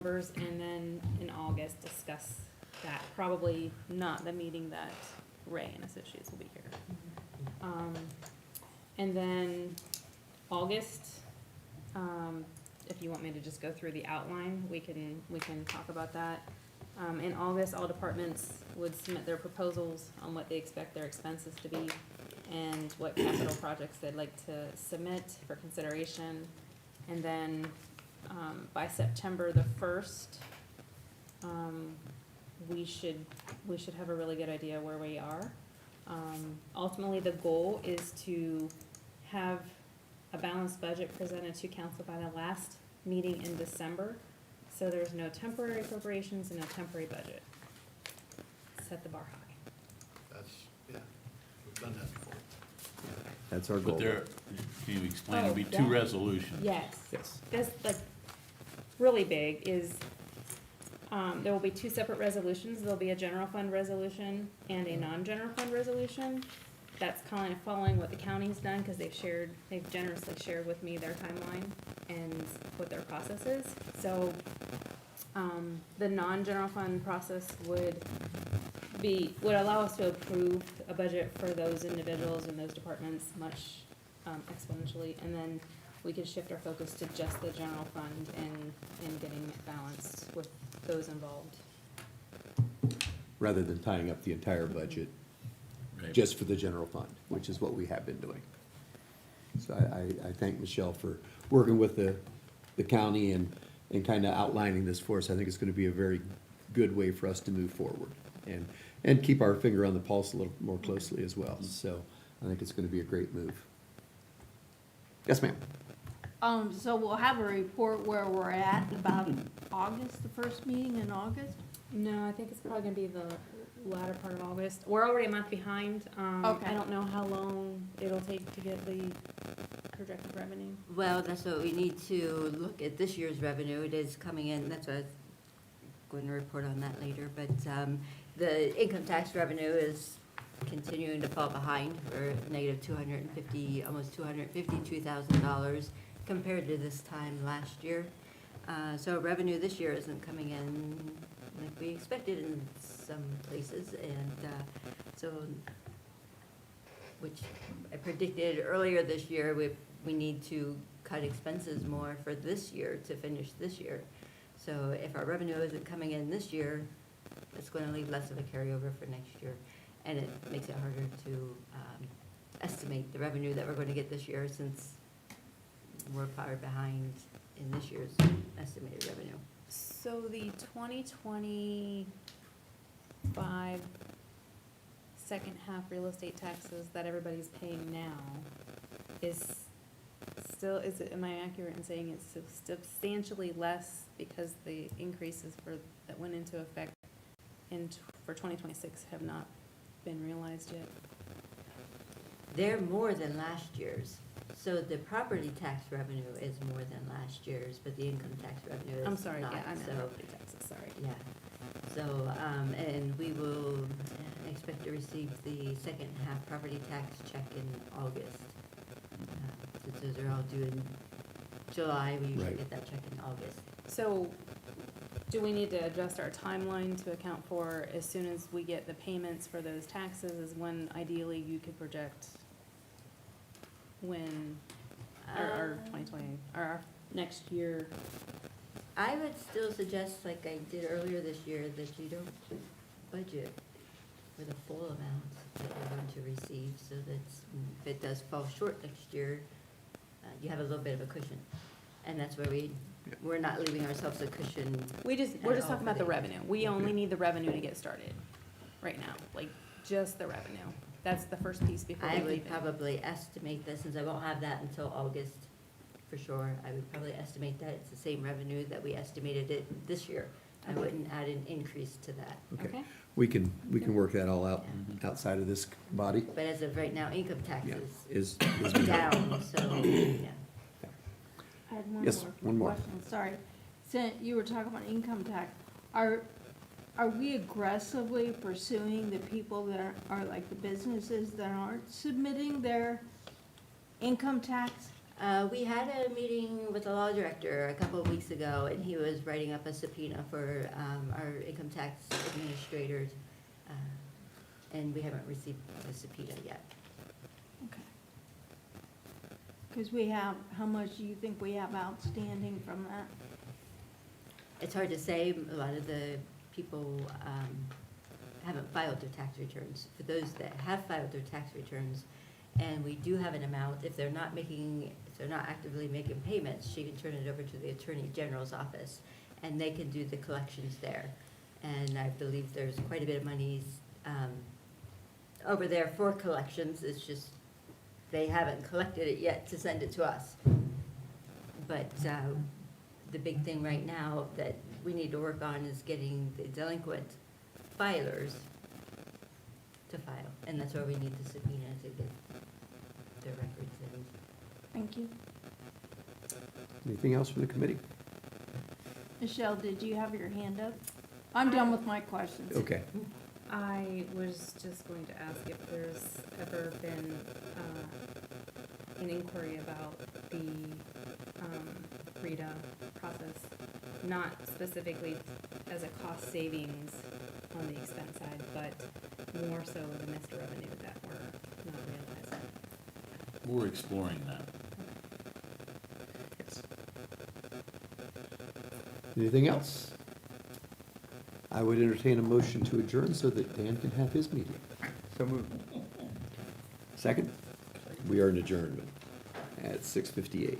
numbers, and then in August discuss that. Probably not the meeting that Ray and Associates will be here. And then August, if you want me to just go through the outline, we can talk about that. In August, all departments would submit their proposals on what they expect their expenses to be and what capital projects they'd like to submit for consideration. And then, by September the 1st, we should have a really good idea where we are. Ultimately, the goal is to have a balanced budget presented to council by the last meeting in December, so there's no temporary appropriations and no temporary budget. Set the bar high. That's, yeah, we've done that before. That's our goal. But there, can you explain, there'll be Oh, two that- resolutions? Yes. Yes. That's like really big is, there will be two separate resolutions. There'll be a general fund resolution and a non-general fund resolution. That's kind of following what the county's done, because they've generously shared with me their timeline and what their process is. So, the non-general fund process would allow us to approve a budget for those individuals and those departments much exponentially, and then we could shift our focus to just the general fund and getting it balanced with those involved. Rather than tying up the entire budget Right. just for the general fund, which is what we have been doing. So I thank Michelle for working with the county and kind of outlining this for us. I think it's going to be a very good way for us to move forward and keep our finger on the pulse a little more closely as well. So I think it's going to be a great move. Yes, ma'am. So we'll have a report where we're at about August, the first meeting in August? No, I think it's probably gonna be the latter part of August. We're already a month behind. Okay. I don't know how long it'll take to get the projected revenue. Well, that's what we need to look at this year's revenue. It is coming in, that's what I was going to report on that later. But the income tax revenue is continuing to fall behind. We're negative $250, almost $252,000 compared to this time last year. So revenue this year isn't coming in like we expected in some places, and so, which I predicted earlier this year, we need to cut expenses more for this year to finish this year. So if our revenue isn't coming in this year, it's going to leave less of a carryover for next year, and it makes it harder to estimate the revenue that we're going to get this year, since we're far behind in this year's estimated revenue. So the 2025 second half real estate taxes that everybody's paying now is still, am I accurate in saying it's substantially less because the increases that went into effect for 2026 have not been realized yet? They're more than last year's. So the property tax revenue is more than last year's, but the income tax revenue is not. I'm sorry, yeah, I meant So, property taxes, sorry. yeah. So, and we will expect to receive the second half property tax check in August. Since those are all due in July, we usually Right. get that check in August. So, do we need to adjust our timeline to account for as soon as we get the payments for those taxes is when ideally you could project when, our 2020, or our next year? I would still suggest, like I did earlier this year, that you don't budget for the full amount that you're going to receive, so that if it does fall short next year, you have a little bit of a cushion. And that's where we're not leaving ourselves a cushion. We're just at all talking for about the the- revenue. We only need the revenue to get started right now, like, just the revenue. That's the first piece before we I leave would it. probably estimate that, since I won't have that until August for sure, I would probably estimate that it's the same revenue that we estimated it this year. I Okay. wouldn't add an increase to that. Okay, We can work that all out outside of this body. But as of right now, income Yeah, taxes is down, so, yeah. I had one Yes, more one more. question, sorry. Since you were talking about income tax, are we aggressively pursuing the people that are like the businesses that aren't submitting their income tax We had a meeting with the law director a couple of weeks ago, and he was writing up a subpoena for our income tax administrators, and we haven't received the subpoena yet. Okay. Because we have, how much do you think we have outstanding from that? It's hard to say. A lot of the people haven't filed their tax returns. For those that have filed their tax returns, and we do have an amount, if they're not actively making payments, she can turn it over to the Attorney General's office, and they can do the collections there. And I believe there's quite a bit of monies over there for collections. It's just they haven't collected it yet to send it to us. But the big thing right now that we need to work on is getting the delinquent filers to file, and that's where we need the subpoena to get their records in. Thank you. Anything else from the committee? Michelle, did you have your hand up? I'm done with my questions. Okay. I was just going to ask if there's ever been an inquiry about the RETA process, not specifically as a cost savings on the expense side, but more so the missed revenue that we're not realizing. We're exploring that. Anything else? I would entertain a motion to adjourn so that Dan can have his meeting. So moved. Second? We are in adjournment at 6:58.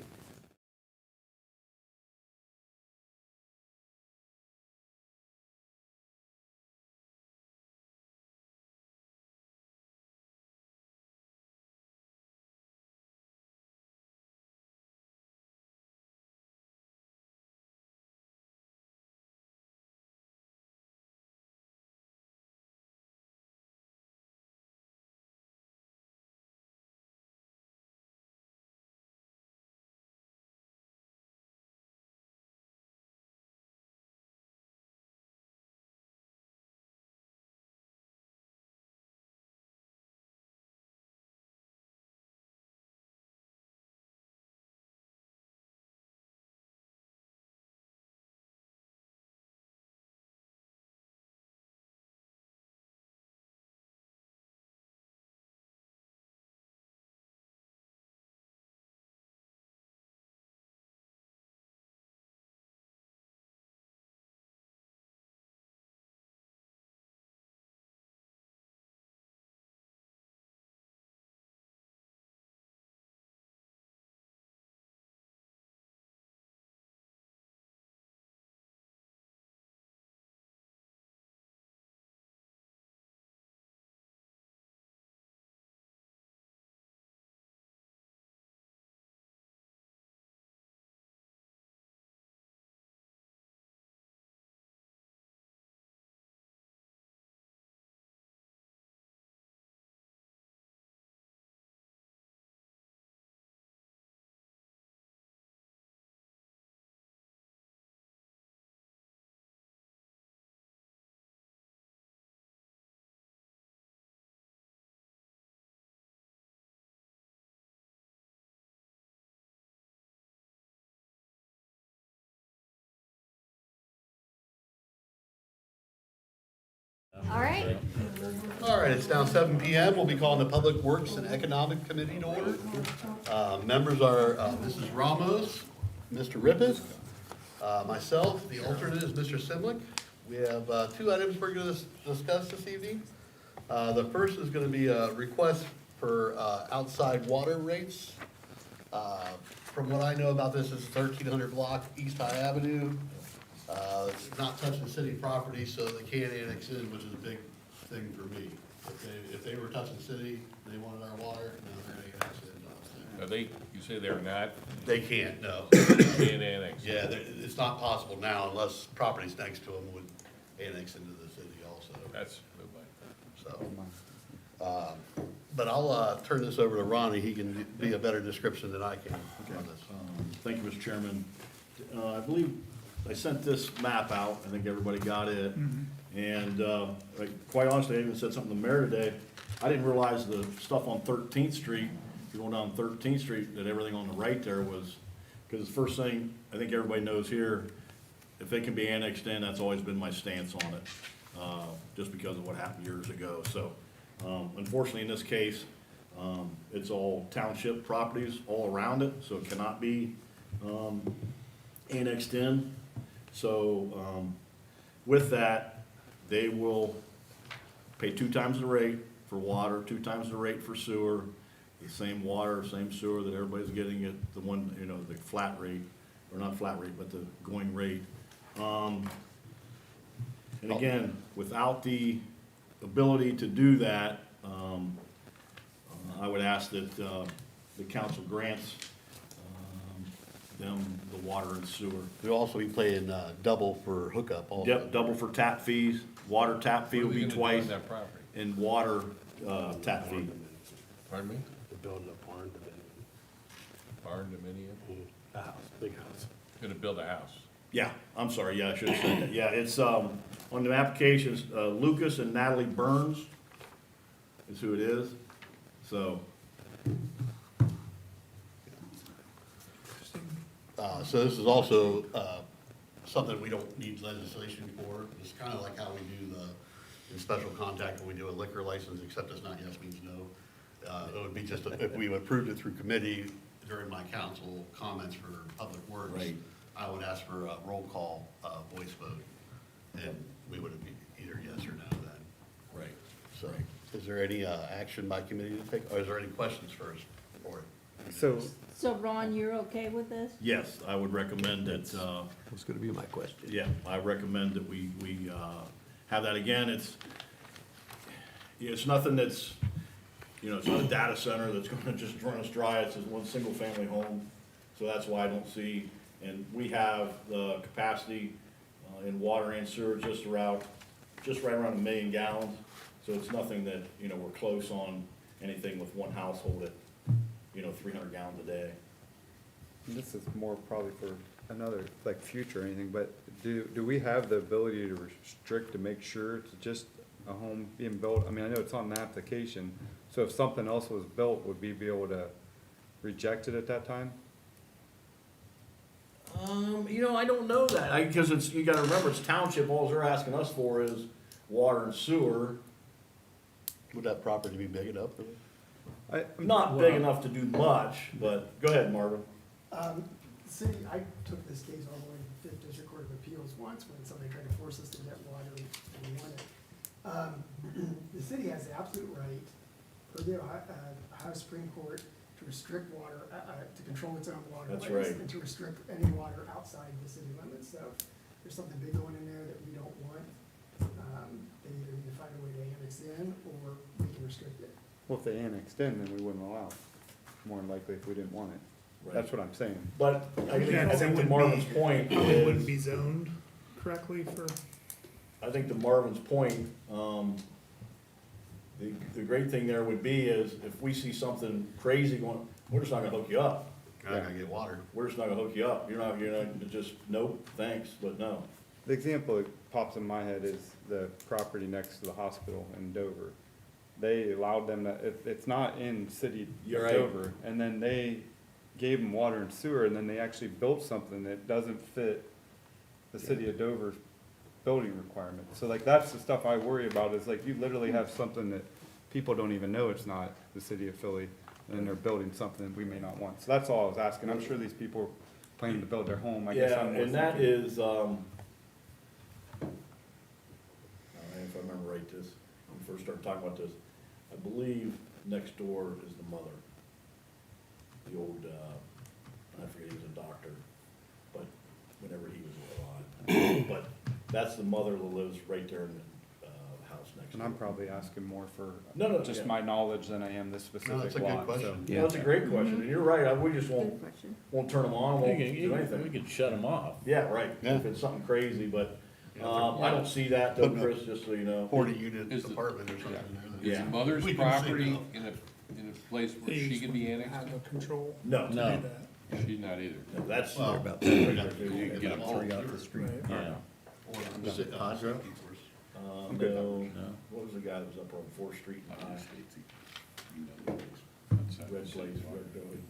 All right. All right, it's now 7 PM. We'll be calling the Public Works and Economic Committee to order. Members are Mrs. Ramos, Mr. Rippeth, myself, the alternate is Mr. Simlick. We have two items we're going to discuss this evening. The first is going to be a request for outside water rates. From what I know about this, it's 1300 block East High Avenue. It's not touching city property, so they can't annex in, which is a big thing for me. If they were touching city, they wanted our water, no, they're gonna annex in. Are they, you say they're not, They can't, no. can't annex? Yeah, it's not possible now unless properties next to them would annex into the city also, That's good. so. But I'll turn this over to Ronnie, he can be a better description than I can on this. Thank you, Mr. Chairman. I believe I sent this map out, I think everybody got it. And quite honestly, I even said something to the mayor today. I didn't realize the stuff on 13th Street if you're going down 13th Street, that everything on the right there was, because the first thing, I think everybody knows here, if it can be annexed in, that's always been my stance on it, just because of what happened years ago. So, unfortunately, in this case, it's all township properties all around it, so it cannot be, annexed in. So, with that, they will pay 2 times the rate for water, 2 times the rate for sewer, the same water, same sewer that everybody's getting at the one, you know, the flat rate, or not flat rate, but the going rate. And again, without the ability to do that, I would ask that, the council grants, them the water and sewer. We'll also be paying, double for hookup also. Yep, double for tap fees, water tap fee will What are we be gonna do on twice, that property? and water, tap fee. Pardon me? We're building a barn Barn dominium? a house, big house. Gonna build a house. Yeah, I'm sorry, yeah, I should have said that. Yeah, it's, on the applications, Lucas and Natalie Burns is who it is, so. So this is also, something we don't need legislation for. It's kind of like how we do in special contact when we do a liquor license, except it's not yes means no. It would be just, if we approved it through committee during my council comments for public works, Right. I would ask for a roll call, voice vote. And we would be either yes or no then. Right. So, is there any, action by committee to take, or is there any questions first for it? So Ron, you're okay with this? Yes, I would recommend that, That's gonna be my question. yeah, I recommend that we have that again. It's nothing that's, you know, it's not a data center that's gonna just run us dry. It's just one single family home. So that's why I don't see, and we have the capacity in water and sewer just right around 1 million gallons. So it's nothing that, you know, we're close on anything with one household at, you know, 300 gallons a day. This is more probably for another, like, future or anything, but do we have the ability to restrict to make sure it's just a home being built? I mean, I know it's on the application, so if something else was built, would we be able to reject it at that time? You know, I don't know that, because it's, you gotta remember, it's township, all they're asking us for is water and sewer. Would that property be big enough for it? Not big enough to do much, but, go ahead, Marvin. City, I took this case all the way to the Fifth District Court of Appeals once when somebody tried to force us to get water and we won it. The city has the absolute right, per the Ohio Supreme Court, to restrict water, to control its own water. That's right. And to restrict any water outside the city limits. So if there's something big going in there that we don't want, they either need to find a way to annex in or we can restrict it. Well, if they annexed in, then we wouldn't allow it, more than likely if we didn't want it. That's what I'm saying. But I think to Marvin's point It wouldn't be is, zoned correctly for, I think to Marvin's point, the great thing there would be is if we see something crazy going, we're just not gonna hook you up. I gotta get water. We're just not gonna hook you up. You're not just, nope, thanks, but no. The example that pops in my head is the property next to the hospital in Dover. They allowed them to, it's not in city You're of right. Dover, and then they gave them water and sewer, and then they actually built something that doesn't fit the city of Dover's building requirements. So like, that's the stuff I worry about, is like, you literally have something that people don't even know it's not the city of Philly, and then they're building something we may not want. So that's all I was asking. I'm sure these people are planning to build their home, I guess Yeah, I'm more and that thinking- is, if I remember right, when we first started talking about this, I believe next door is the mother. The old, I forget, he was a doctor, but whenever he was alive. But that's the mother that lives right there in the, house next And door. I'm probably asking more for No, just yeah. my knowledge than I am this No, specific that's a good lot, so. question. Well, that's a great question, and you're right, we just Good won't, question. won't turn them on, won't do We anything. could shut them off. Yeah, right, Yeah. if it's something crazy, but, Yeah, I don't see that though, Putting a Chris, just so you know. 40-unit Is the- apartment or something there. Is Yeah. the mother's We can say property no. in a place where she could be annexed? have no control No, to No. do that. She's not either. no, that's. Well, about you Right got- there, you you get get them them all. Right. Yeah. Or, Is it Padre? No, No. what was the guy that was up on Fourth Street? United States, you know, that's red place, red building.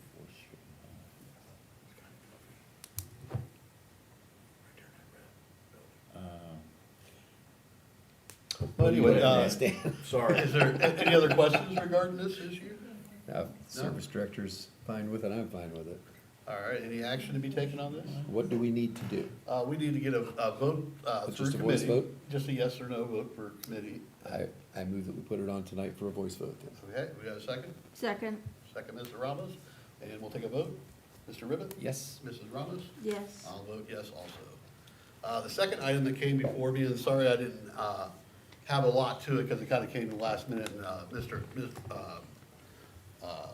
Well, anyway, Sorry. is there any other questions regarding this issue? Service director's fine with it, I'm fine with it. All right, any action to be taken on this? What do we need to do? We need to get a vote, through Just a voice committee. vote? Just a yes or no vote for committee. I move that we put it on tonight for a voice vote then. Okay, we got a second? Second, Second, Mr. Ramos, and we'll take a vote. Mr. Ribbit? Yes? Mrs. Ramos? yes. I'll vote yes also. The second item that came before me, and sorry I didn't, have a lot to it, because it kind of came to the last minute, and,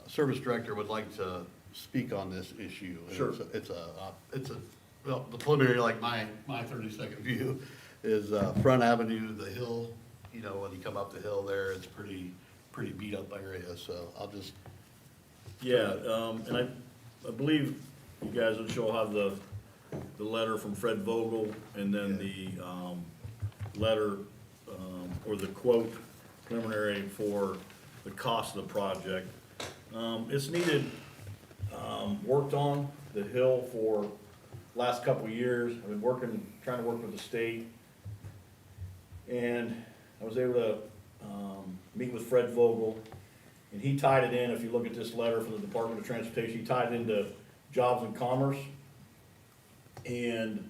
Service Director would like to speak on this issue. And Sure. Well, the preliminary, like my 30-second view, is, Front Avenue, the hill, you know, when you come up the hill there, it's pretty beat up area, so I'll just, Yeah, and I believe you guys will show have the letter from Fred Vogel, and then the, letter, or the quote preliminary for the cost of the project. It's needed, worked on, the hill, for last couple of years. I've been trying to work with the state. And I was able to, meet with Fred Vogel, and he tied it in, if you look at this letter from the Department of Transportation, he tied it into Jobs and Commerce. And,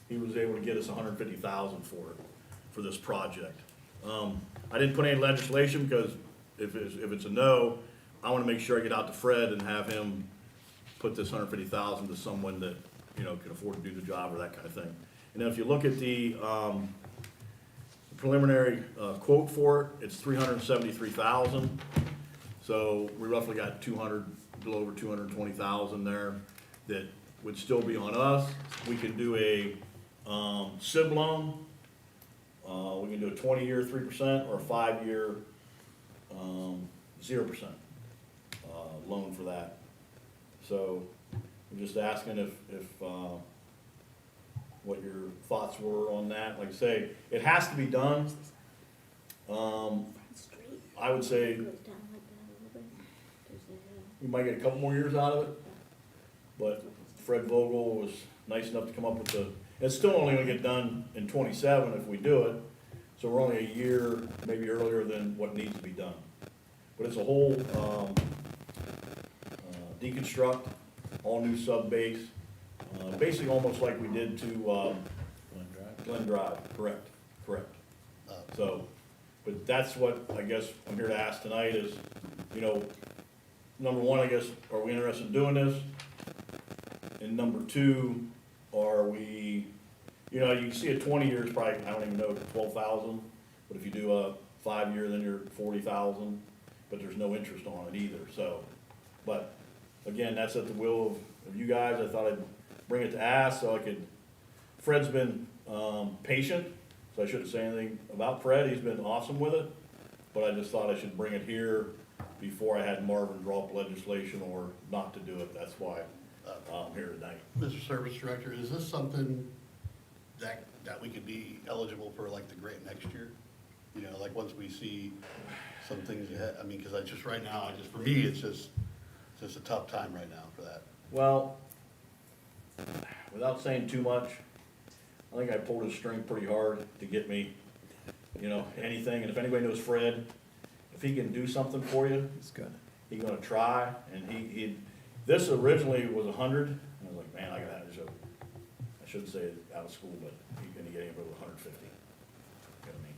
he was able to get us $150,000 for this project. I didn't put any legislation, because if it's a no, I wanna make sure I get out to Fred and have him put this $150,000 to someone that, you know, can afford to do the job or that kind of thing. And then if you look at the, preliminary, quote for it, it's $373,000. So we roughly got a little over 220,000 there that would still be on us. We can do a, SIB loan. We can do a 20-year 3% or a 5-year, 0%, loan for that. So I'm just asking if, what your thoughts were on that. Like I say, it has to be done. I would say we might get a couple more years out of it, but Fred Vogel was nice enough to come up with it's still only gonna get done in 27 if we do it, so we're only a year, maybe earlier than what needs to be done. But it's a whole, deconstruct, all new sub base, basically almost like we did to, Glen Drive, correct. So, but that's what I guess I'm here to ask tonight is, you know, number one, I guess, are we interested in doing this? And number two, are we, you know, you can see a 20 years probably, I don't even know, 12,000, but if you do a 5-year, then you're 40,000, but there's no interest on it either, so. But, again, that's at the will of you guys. I thought I'd bring it to ask so I could, Fred's been, patient, so I shouldn't say anything about Fred, he's been awesome with it, but I just thought I should bring it here before I had Marvin draw up legislation or not to do it, that's why I'm here tonight. Mr. Service Director, is this something that we could be eligible for, like, the grant next year? You know, like, once we see some things ahead, I mean, because right now, for me, it's just a tough time right now for that. Well, without saying too much, I think I pulled his string pretty hard to get me, you know, anything, and if anybody knows Fred, if he can do something for you, It's good. he's gonna try, and this originally was 100, and I was like, man, I shouldn't say it out of school, but he's gonna get anybody with 150. You know what I mean?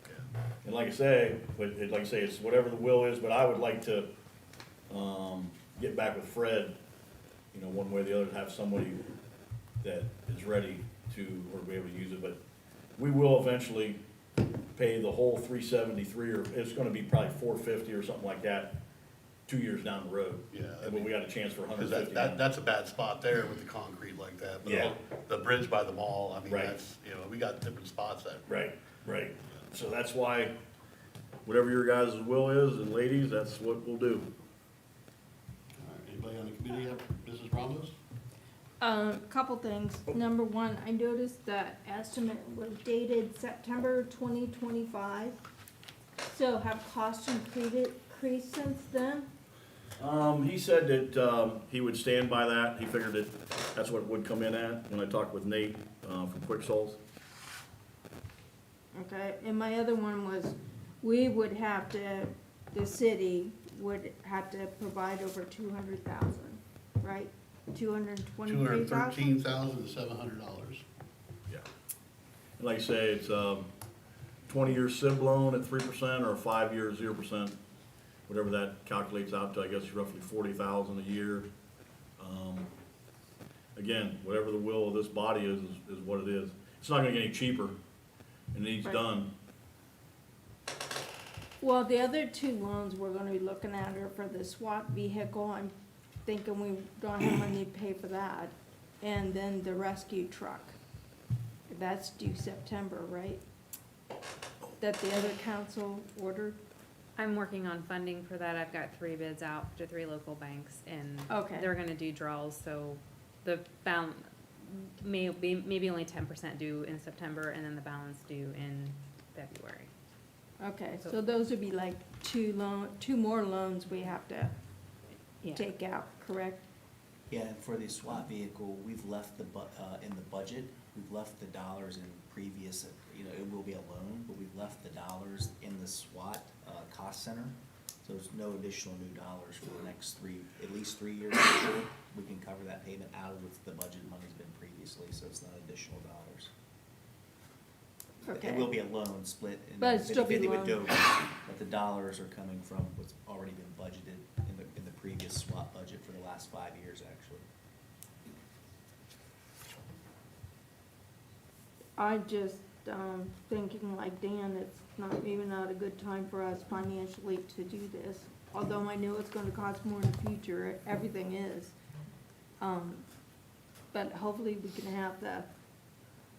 Yeah. And like I say, it's whatever the will is, but I would like to, get back with Fred, you know, one way or the other, to have somebody that is ready to, or be able to use it, but we will eventually pay the whole 373, or it's gonna be probably 450 or something like that, 2 years down the road. Yeah, I But mean, we got a chance for because 150. that's a bad spot there with the concrete like that. But Yeah. the bridge by the mall, I mean, Right. that's, you know, we got different spots that. Right. So that's why, whatever your guys' will is, and ladies, that's what we'll do. All right, anybody on the committee have, Mrs. Ramos? Couple things. Number one, I noticed that estimate was dated September 2025. So have costs increased since then? He said that, he would stand by that, he figured that that's what it would come in at, when I talked with Nate, from Quick Souls. Okay, and my other one was, we would have to, the city would have to provide over 200,000, right? 223,000? $213,700. Yeah. And like I say, it's, 20-year SIB loan at 3% or a 5-year 0%, whatever that calculates out to, I guess roughly 40,000 a year. Again, whatever the will of this body is what it is. It's not gonna get any cheaper. It needs Right. done. Well, the other two loans we're gonna be looking at are for the SWAT vehicle. I'm thinking we don't have money to pay for that. And then the rescue truck. That's due September, right? That the other council ordered? I'm working on funding for that. I've got 3 bids out to 3 local banks, and Okay. they're gonna do draws, so the balance may be, maybe only 10% due in September, and then the balance due in February. Okay, so those would be like two more loans we have to Yeah. take out, correct? Yeah, and for the SWAT vehicle, we've left in the budget, we've left the dollars in previous, it will be a loan, but we've left the dollars in the SWAT, cost center. So there's no additional new dollars for the next at least 3 years for sure. We can cover that payment out of what the budget money's been previously, so it's not additional dollars. Okay. It will be a loan split in But it'd still be 50/50 with loan. Dover, but the dollars are coming from what's already been budgeted in the previous SWAT budget for the last 5 years, actually. I just, thinking like Dan, it's maybe not a good time for us financially to do this. Although I know it's gonna cost more in the future, everything is. But hopefully we can have the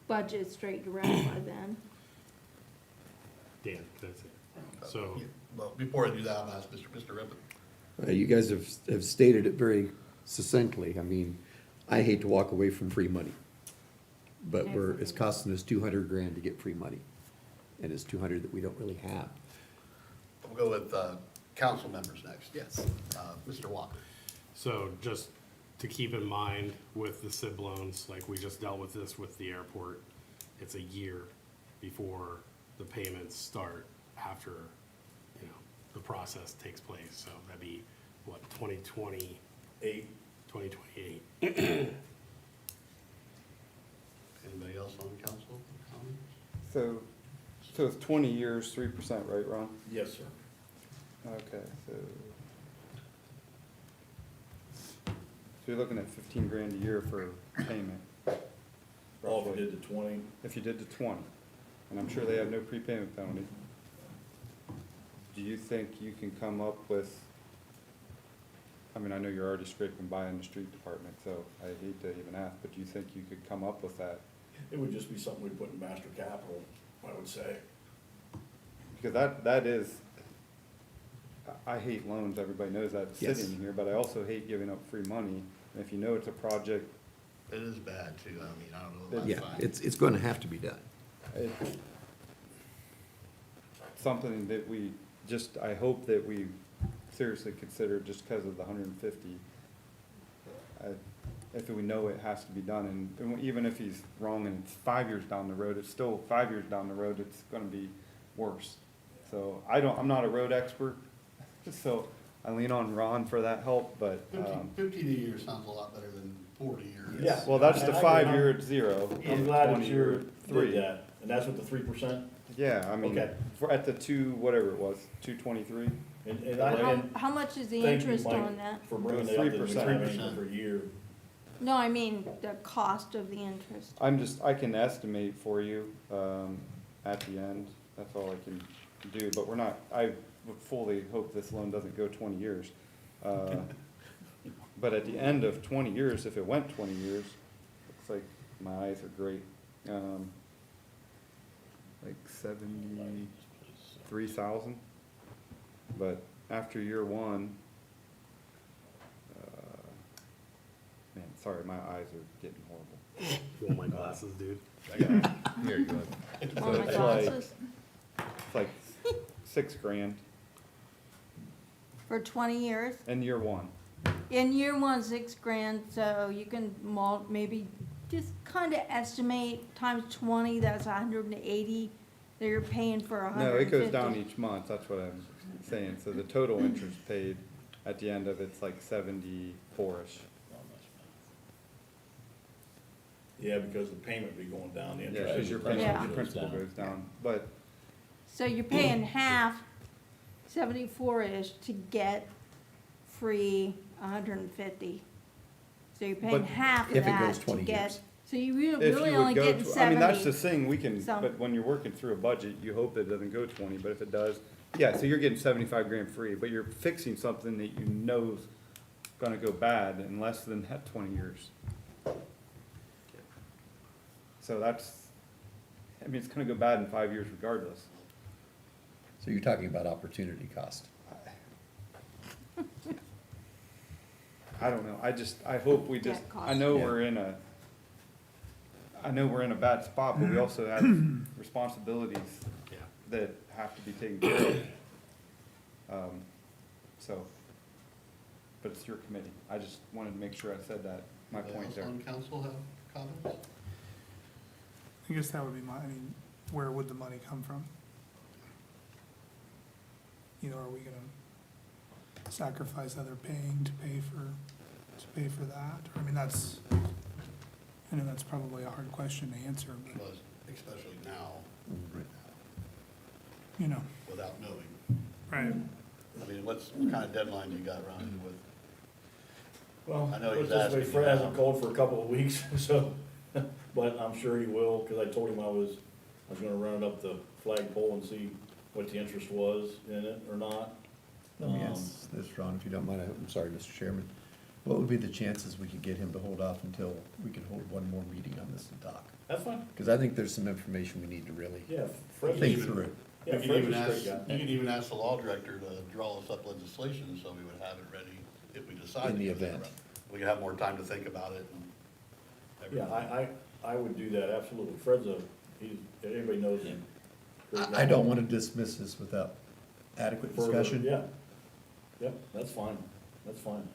budget straightened around by then. Dan, that's it. So, Well, before I do that, I'll ask Mr. Rippon. You guys have stated it very succinctly. I mean, I hate to walk away from free money. But it's costing us 200 grand to get free money. And it's 200 that we don't really have. We'll go with, council members next. Yes. Mr. Watt. so just to keep in mind with the SIB loans, like we just dealt with this with the airport, it's a year before the payments start after, the process takes place. So that'd be, what, 2028? 2028. Anybody else on council? Comments? So it's 20 years, 3%, right, Ron? Yes, sir. Okay, so you're looking at 15 grand a year for payment. All if we roughly. did the 20. If you did the 20, and I'm sure they have no prepayment penalty. Do you think you can come up with, I mean, I know you're already scraping by in the street department, so I hate to even ask, but do you think you could come up with that? It would just be something we'd put in master capital, I would say. Because that is, I hate loans, everybody knows that Yes. sitting here, but I also hate giving up free money. And if you know it's a project, It is bad too. I mean, I don't know about Yeah, fine. it's gonna have to be done. it's something that we just, I hope that we seriously consider just because of the 150. If we know it has to be done, and even if he's wrong and it's 5 years down the road, it's still 5 years down the road, it's gonna be worse. So I'm not a road expert, so I lean on Ron for that help, but, 15 a year sounds a lot better than 40 years. Yeah. well, that's the I- 5 year at 0. I'm glad that 20 you're, or 3. did that, and that's with the 3%? Yeah, I mean, Okay. at the 2, whatever it was, 223. And How much is the thank you, interest Mike, on that? for bringing that up to 3%. per year. No, I mean, the cost of the interest. I can estimate for you, at the end, that's all I can do, but I would fully hope this loan doesn't go 20 years. But at the end of 20 years, if it went 20 years, looks like my eyes are great, like 73,000. But after year 1, man, sorry, my eyes are getting horrible. You want my glasses, dude? Here you go. On my it's like- glasses? It's like $6 grand. For 20 years. in year one. In year one, 6 grand, so you can maybe just kind of estimate times 20, that's 180 that you're paying for 150. No, it goes down each month, that's what I'm saying, so the total interest paid at the end of it's like 74-ish. Yeah, because the payment be going down, the Yeah, interest. because your Yeah. principal goes down, but So you're paying half, 74-ish, to get free 150. So you're paying But half of if it that goes to 20 get, years. so you if really you only would go getting to, I mean, that's the 70. thing, we can, some. but when you're working through a budget, you hope that it doesn't go 20, but if it does, yeah, so you're getting 75 grand free, but you're fixing something that you know's gonna go bad in less than that 20 years. So that's, I mean, it's gonna go bad in 5 years regardless. So you're talking about opportunity cost. I don't know, I hope we just, Debt cost. I know Yeah. we're in a bad spot, but we also have responsibilities Yeah. that have to be taken care of. So, but it's your committee, I just wanted to make sure I said that, my Anybody point else there. on council have comments? I guess that would be I mean, where would the money come from? You know, are we gonna sacrifice other paying to pay for that? Or, I mean, I know that's probably a hard question to answer, but, Well, especially now, you know, without knowing. right. I mean, what kind of deadline do you got, Ron, with? Well, I know let's he's just say asking Fred you hasn't now. called for a couple of weeks, so, but I'm sure he will, because I told him I was gonna run it up the flagpole and see what the interest was in it or not. Let me ask this, Ron, if you don't mind, I'm sorry, Mr. Chairman. What would be the chances we could get him to hold off until we can hold one more meeting on this to talk? That's fine, Because I think there's some information we need to really yeah. Fred's think a- through. Yeah, You can Fred's even a ask, straight guy. you can even ask the law director to draw us up legislation, so we would have it ready if we decide. In the to go that event. route. We could have more time to think about it and Yeah, everything. I would do that, absolutely. Fred's everybody knows him. Great guy. I don't want to dismiss this without adequate Further, discussion. Yeah, yep, that's fine, that's fine.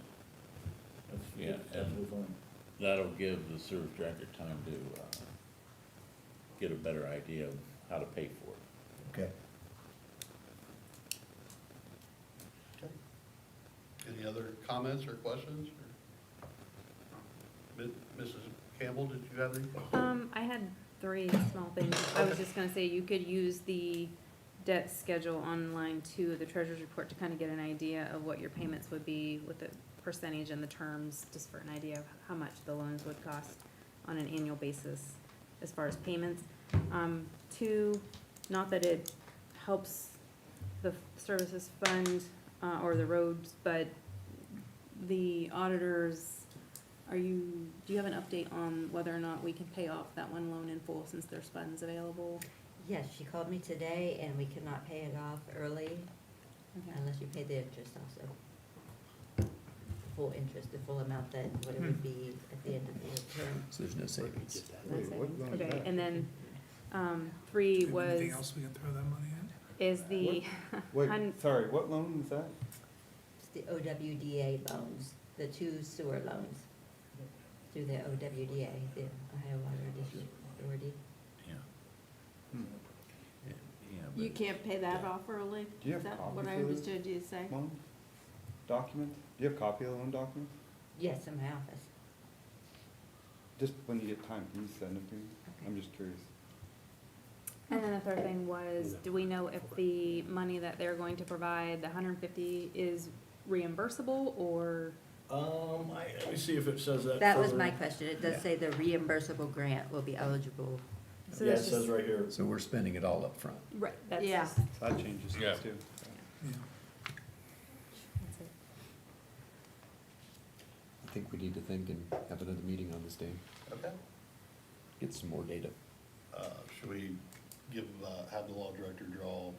That's Yeah, absolutely fine. That'll give the service director time to, get a better idea of how to pay for it. Okay. Okay. Any other comments or questions? Mrs. Campbell, did you have any? I had 3 small things. I was just gonna say, you could use the debt schedule on line 2 of the treasurer's report to kind of get an idea of what your payments would be with the percentage and the terms, just for an idea of how much the loans would cost on an annual basis as far as payments. 2, not that it helps the services fund, or the roads, but the auditors, do you have an update on whether or not we can pay off that one loan in full since there's funds available? Yes, she called me today, and we cannot pay it off early unless you pay the interest also. The full interest, the full amount that, what it would be at the end of the term. So there's no savings. Wait, That's it. what loan is Okay, that? and then, 3 was, Anything else we can throw that money at? is the, Wait, hun- sorry, what loan is that? It's the OWDA loans, the 2 sewer loans through the OWDA, the Ohio Water District Authority. Yeah. Hmm. Yeah, You but can't pay that off early? Do you have Is that copies what I of those? understood you to say? Loan document? Do you have a copy of the loan document? Yes, in my office. Just when you get time, can you send it to me? I'm just curious. and then the third thing was, do we know if the money that they're going to provide, the 150, is reimbursable or? Let me see if it says that. That was further. my question. It does say the reimbursable grant will be eligible. So Yeah, it that's just- says right here. So we're spending it all up front. Right, that's Yeah. just, So that changes Yeah. things too. Yeah. that's it. I think we need to think and have another meeting on this, Dave. Okay. Get some more data. Should we have the law director draw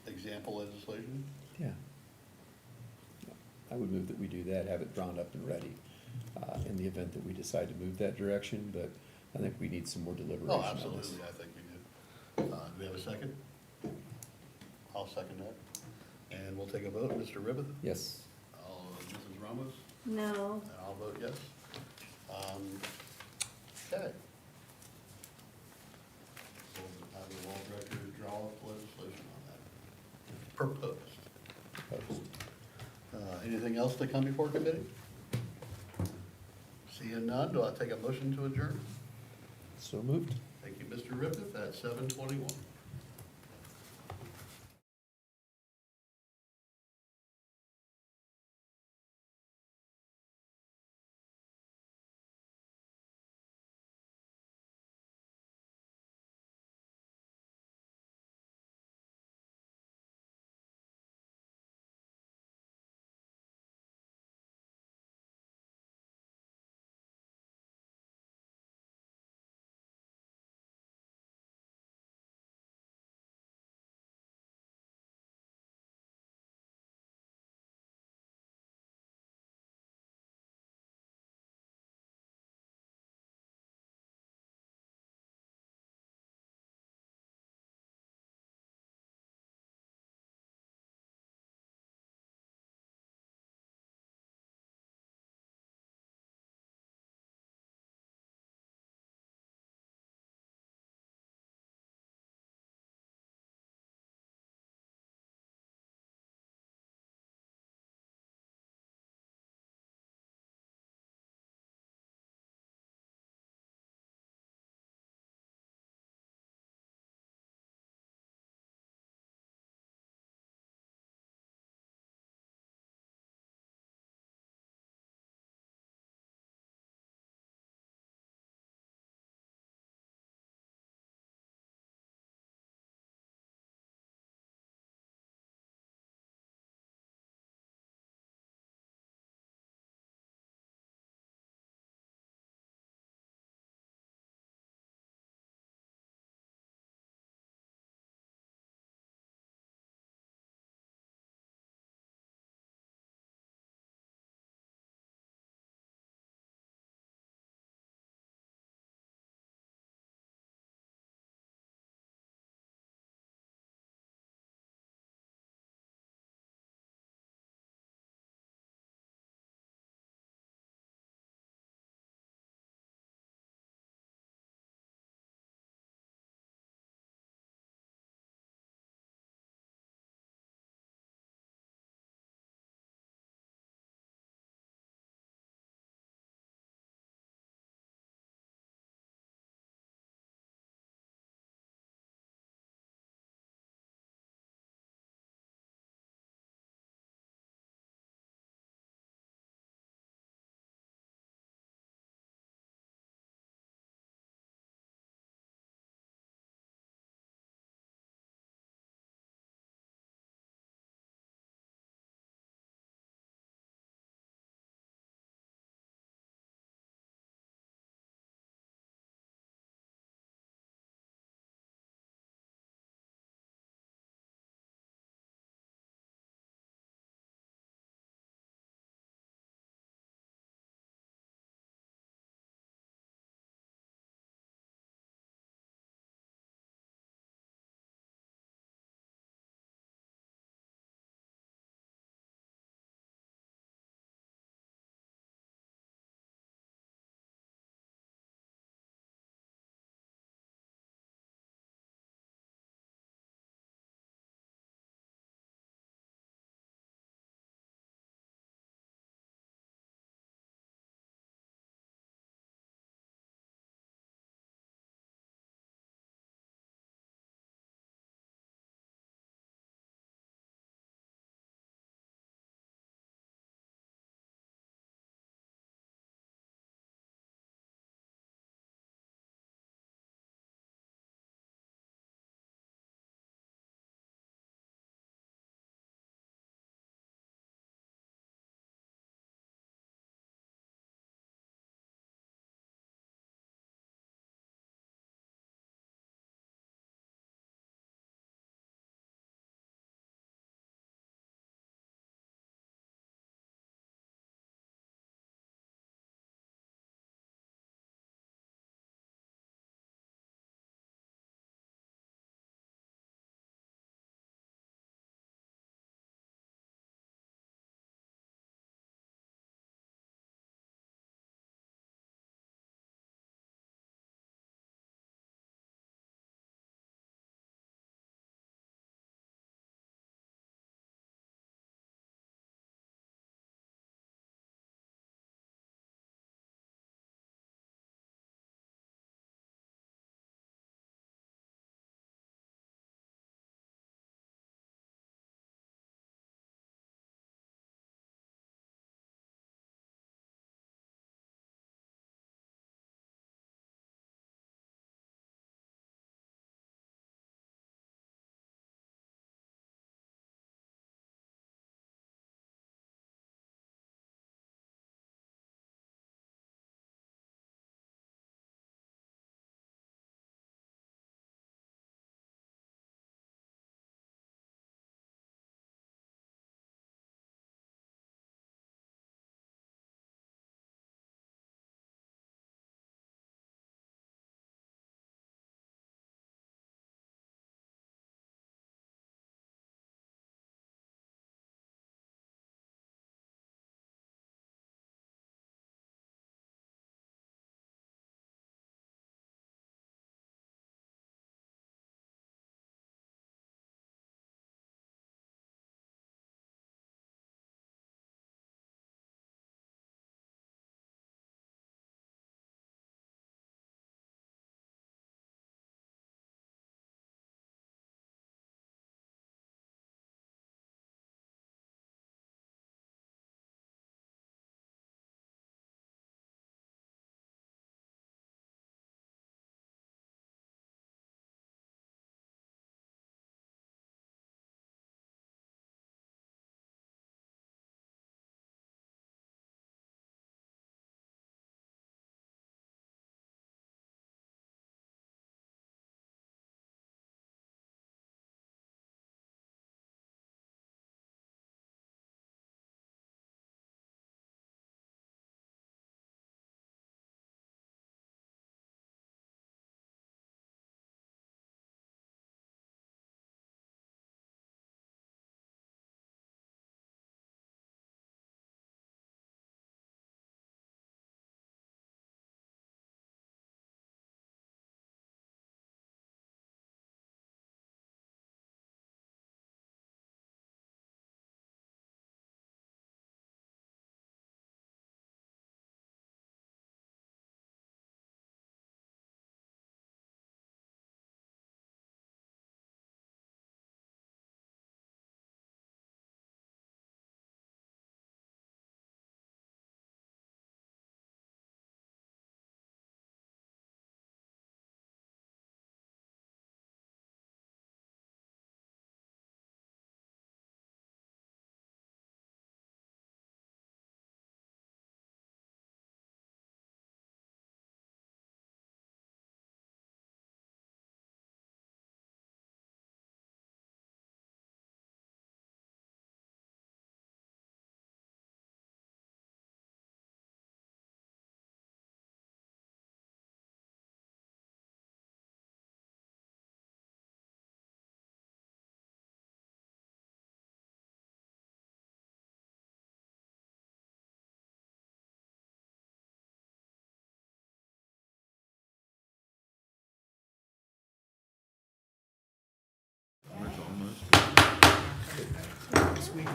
example legislation? Yeah. I would move that we do that, have it drawn up and ready, in the event that we decide to move that direction, but I think we need some more deliberation Oh, on this. absolutely, I think we do. Do we have a second? I'll second that. And we'll take a vote. Mr. Ribbit? Yes. Mrs. Ramos? No, And I'll vote yes. Okay. We'll have the law director draw up legislation on that. Proposed. Anything else to come before committee? Seeing none, do I take a motion to adjourn? So moved. Thank you, Mr. Rippeth, at 7:21.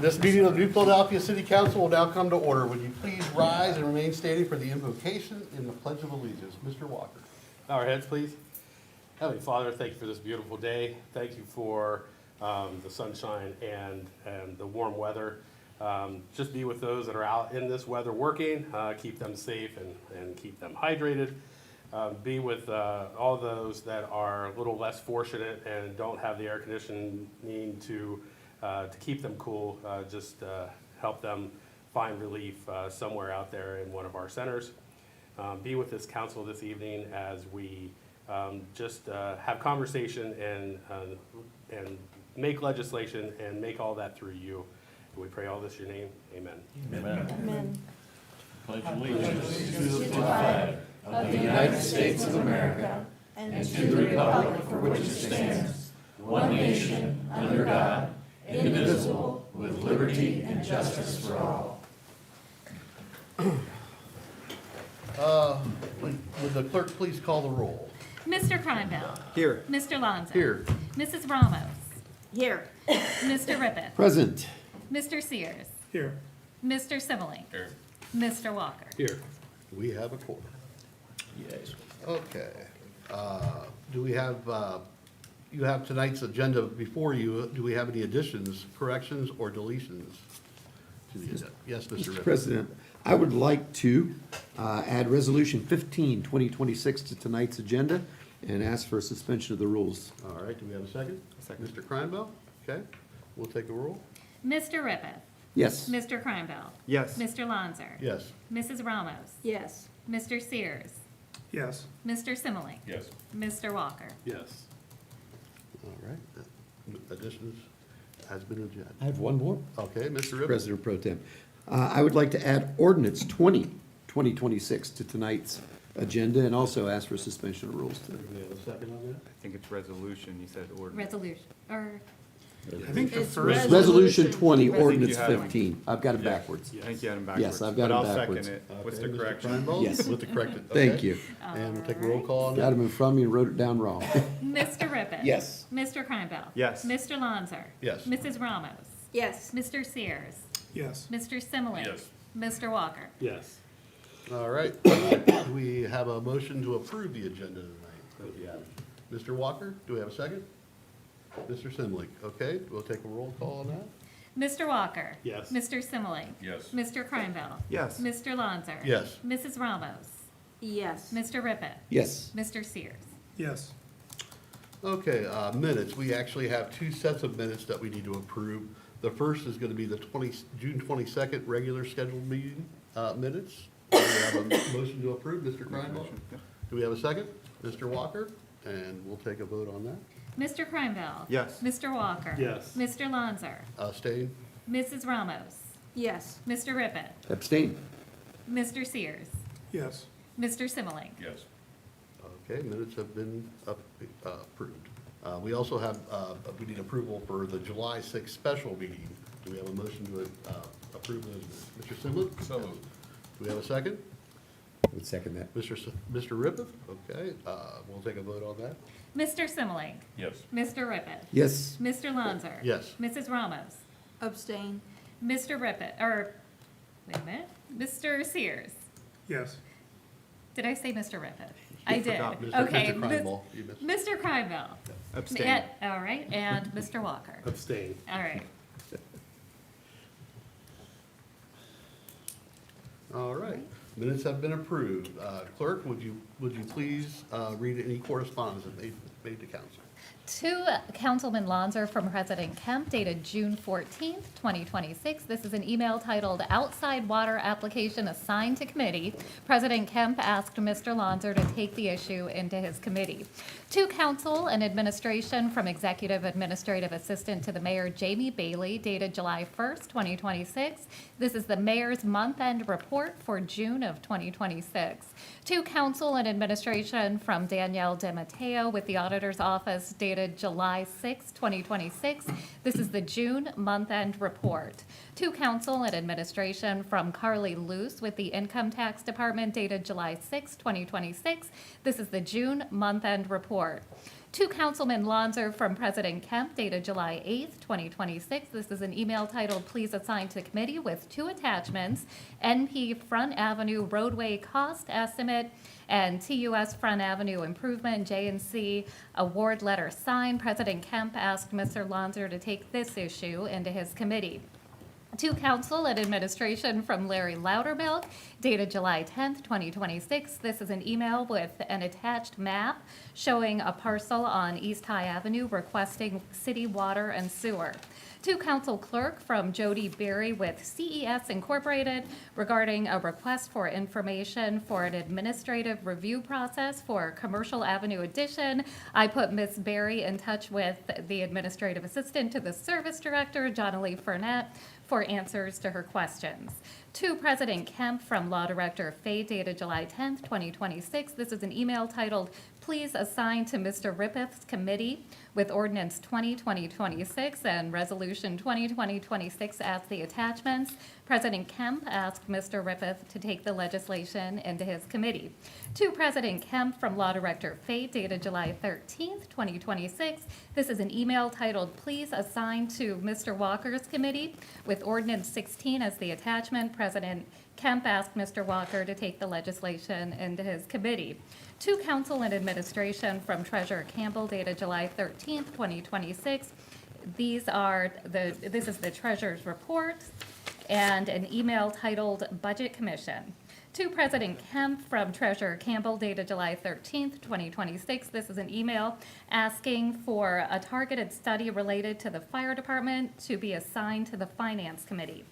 This meeting of the New Philadelphia City Council will now come to order. Would you please rise and remain standing for the invocation in the Pledge of Allegiance? Mr. Walker. Bow our heads, please. Heavenly Father, thank you for this beautiful day. Thank you for the sunshine and the warm weather. Just be with those that are out in this weather working. Keep them safe and keep them hydrated. Be with all those that are a little less fortunate and don't have the air conditioning to keep them cool. Just help them find relief somewhere out there in one of our centers. Be with this council this evening as we just have conversation and make legislation and make all that through you. We pray all this in your name. Amen. Amen. Pledge allegiance. Of the United States of America and to the republic for which it stands, one nation, under God, indivisible, with liberty and justice for all. Would the clerk please call the roll? Mr. Kreinbell. Here. Mr. Lonzo. Here. Mrs. Ramos. Here. Mr. Rippett. Present. Mr. Sears. Here. Mr. Simmelink. Here. Mr. Walker. Here. We have a quorum. Yes. Okay. Do we have, you have tonight's agenda before you. Do we have any additions, corrections, or deletions to the agenda? Yes, Mr. Mr. Rippon. President, I would like to add Resolution 15, 2026 to tonight's agenda and ask for a suspension of the rules. All right, do we have a second? Second. Mr. Kreinbell? Okay, we'll take a roll. Mr. Rippett. Yes. Mr. Kreinbell. Yes. Mr. Lonzo. Yes. Mrs. Ramos. Yes. Mr. Sears. Yes. Mr. Simmelink. Yes. Mr. Walker. Yes. All right, additions has been adjusted. I have one more. Okay, Mr. Rippon. President Pro Tem. I would like to add Ordinance 20, 2026 to tonight's agenda and also ask for suspension of rules. Do we have a second on that? I think it's resolution, you said ordinance. Resolution, or, I think the It's first, Resolution 20, Resolution. Ordinance You had one. 15. I've got it backwards. I think you had them backwards. Yes, I've got but them I'll backwards. second it with Okay, the Mr. correction. Kreinbell? Yes. With the corrected. Thank okay. you. And we'll take a roll call on Got that. them in front of me and wrote it down wrong. Mr. Rippett. Yes. Mr. Kreinbell. Yes. Mr. Lonzo. Yes. Mrs. Ramos. Yes. Mr. Sears. yes. Mr. Simmelink. Yes. Mr. Walker. Yes. All right, do we have a motion to approve the agenda tonight? Yeah. Mr. Walker, do we have a second? Mr. Simley, okay, we'll take a roll call on that. Mr. Walker. Yes. Mr. Simmelink. Yes. Mr. Kreinbell. Yes. Mr. Lonzo. Yes. Mrs. Ramos. Yes. Mr. Rippett. Yes. Mr. Sears. Yes. Okay, minutes, we actually have two sets of minutes that we need to approve. The first is gonna be the June 22nd regular scheduled meeting, minutes. Do we have a motion to approve, Mr. Kreinball? Do we have a second? Mr. Walker, and we'll take a vote on that. Mr. Kreinbell. Yes. Mr. Walker. Yes. Mr. Lonzo. Stay. Mrs. Ramos. Yes. Mr. Rippett. Abstain. Mr. Sears. Yes. Mr. Simmelink. Yes. Okay, minutes have been approved. We also have, we need approval for the July 6th special meeting. Do we have a motion to approve those minutes? Mr. Simlin? So moved. Do we have a second? I would second that. Mr. Rippeth? Okay, we'll take a vote on that. Mr. Simmelink. Yes. Mr. Rippett. Yes. Mr. Lonzo. Yes. Mrs. Ramos. Abstain. Mr. Rippett, or, wait a minute, Mr. Sears. Yes. Did I say Mr. Rippett? I did. forgot Okay. Mr. Kreinball, you missed. Mr. Kreinbell. Abstain. Yeah, all right, and Mr. Walker. Abstain. All right. All right, minutes have been approved. Clerk, would you please read any correspondence that made to council? To Councilman Lonzer from President Kemp dated June 14th, 2026. This is an email titled Outside Water Application Assigned to Committee. President Kemp asked Mr. Lonzer to take the issue into his committee. To Council and Administration from Executive Administrative Assistant to the Mayor Jamie Bailey dated July 1st, 2026. This is the Mayor's month-end report for June of 2026. To Council and Administration from Danielle DeMatteo with the Auditor's Office dated July 6, 2026. This is the June month-end report. To Council and Administration from Carly Luce with the Income Tax Department dated July 6, 2026. This is the June month-end report. To Councilman Lonzer from President Kemp dated July 8th, 2026. This is an email titled, "Please assign to committee," with 2 attachments: NP Front Avenue roadway cost estimate and TUS Front Avenue improvement J&C award letter signed. President Kemp asked Mr. Lonzer to take this issue into his committee. To council and administration from Larry Loudermilk, dated July 10th, 2026. This is an email with an attached map showing a parcel on East High Avenue requesting city water and sewer. To council clerk from Jody Berry with CES Incorporated regarding a request for information for an administrative review process for Commercial Avenue addition. I put Ms. Berry in touch with the administrative assistant to the service director, Jonalee Furnett, for answers to her questions. To President Kemp from Law Director Fay, dated July 10th, 2026. This is an email titled, "Please assign to Mr. Rippeth's committee," with Ordinance 20/2026 and Resolution 20/2026 as the attachments. President Kemp asked Mr. Rippeth to take the legislation into his committee. To President Kemp from Law Director Fay, dated July 13th, 2026. This is an email titled, "Please assign to Mr. Walker's committee," with Ordinance 16 as the attachment. President Kemp asked Mr. Walker to take the legislation into his committee. To council and administration from Treasurer Campbell, dated July 13th, 2026. This is the treasurer's report and an email titled Budget Commission. To President Kemp from Treasurer Campbell, dated July 13th, 2026. This is an email asking for a targeted study related to the fire department to be assigned to the Finance Committee.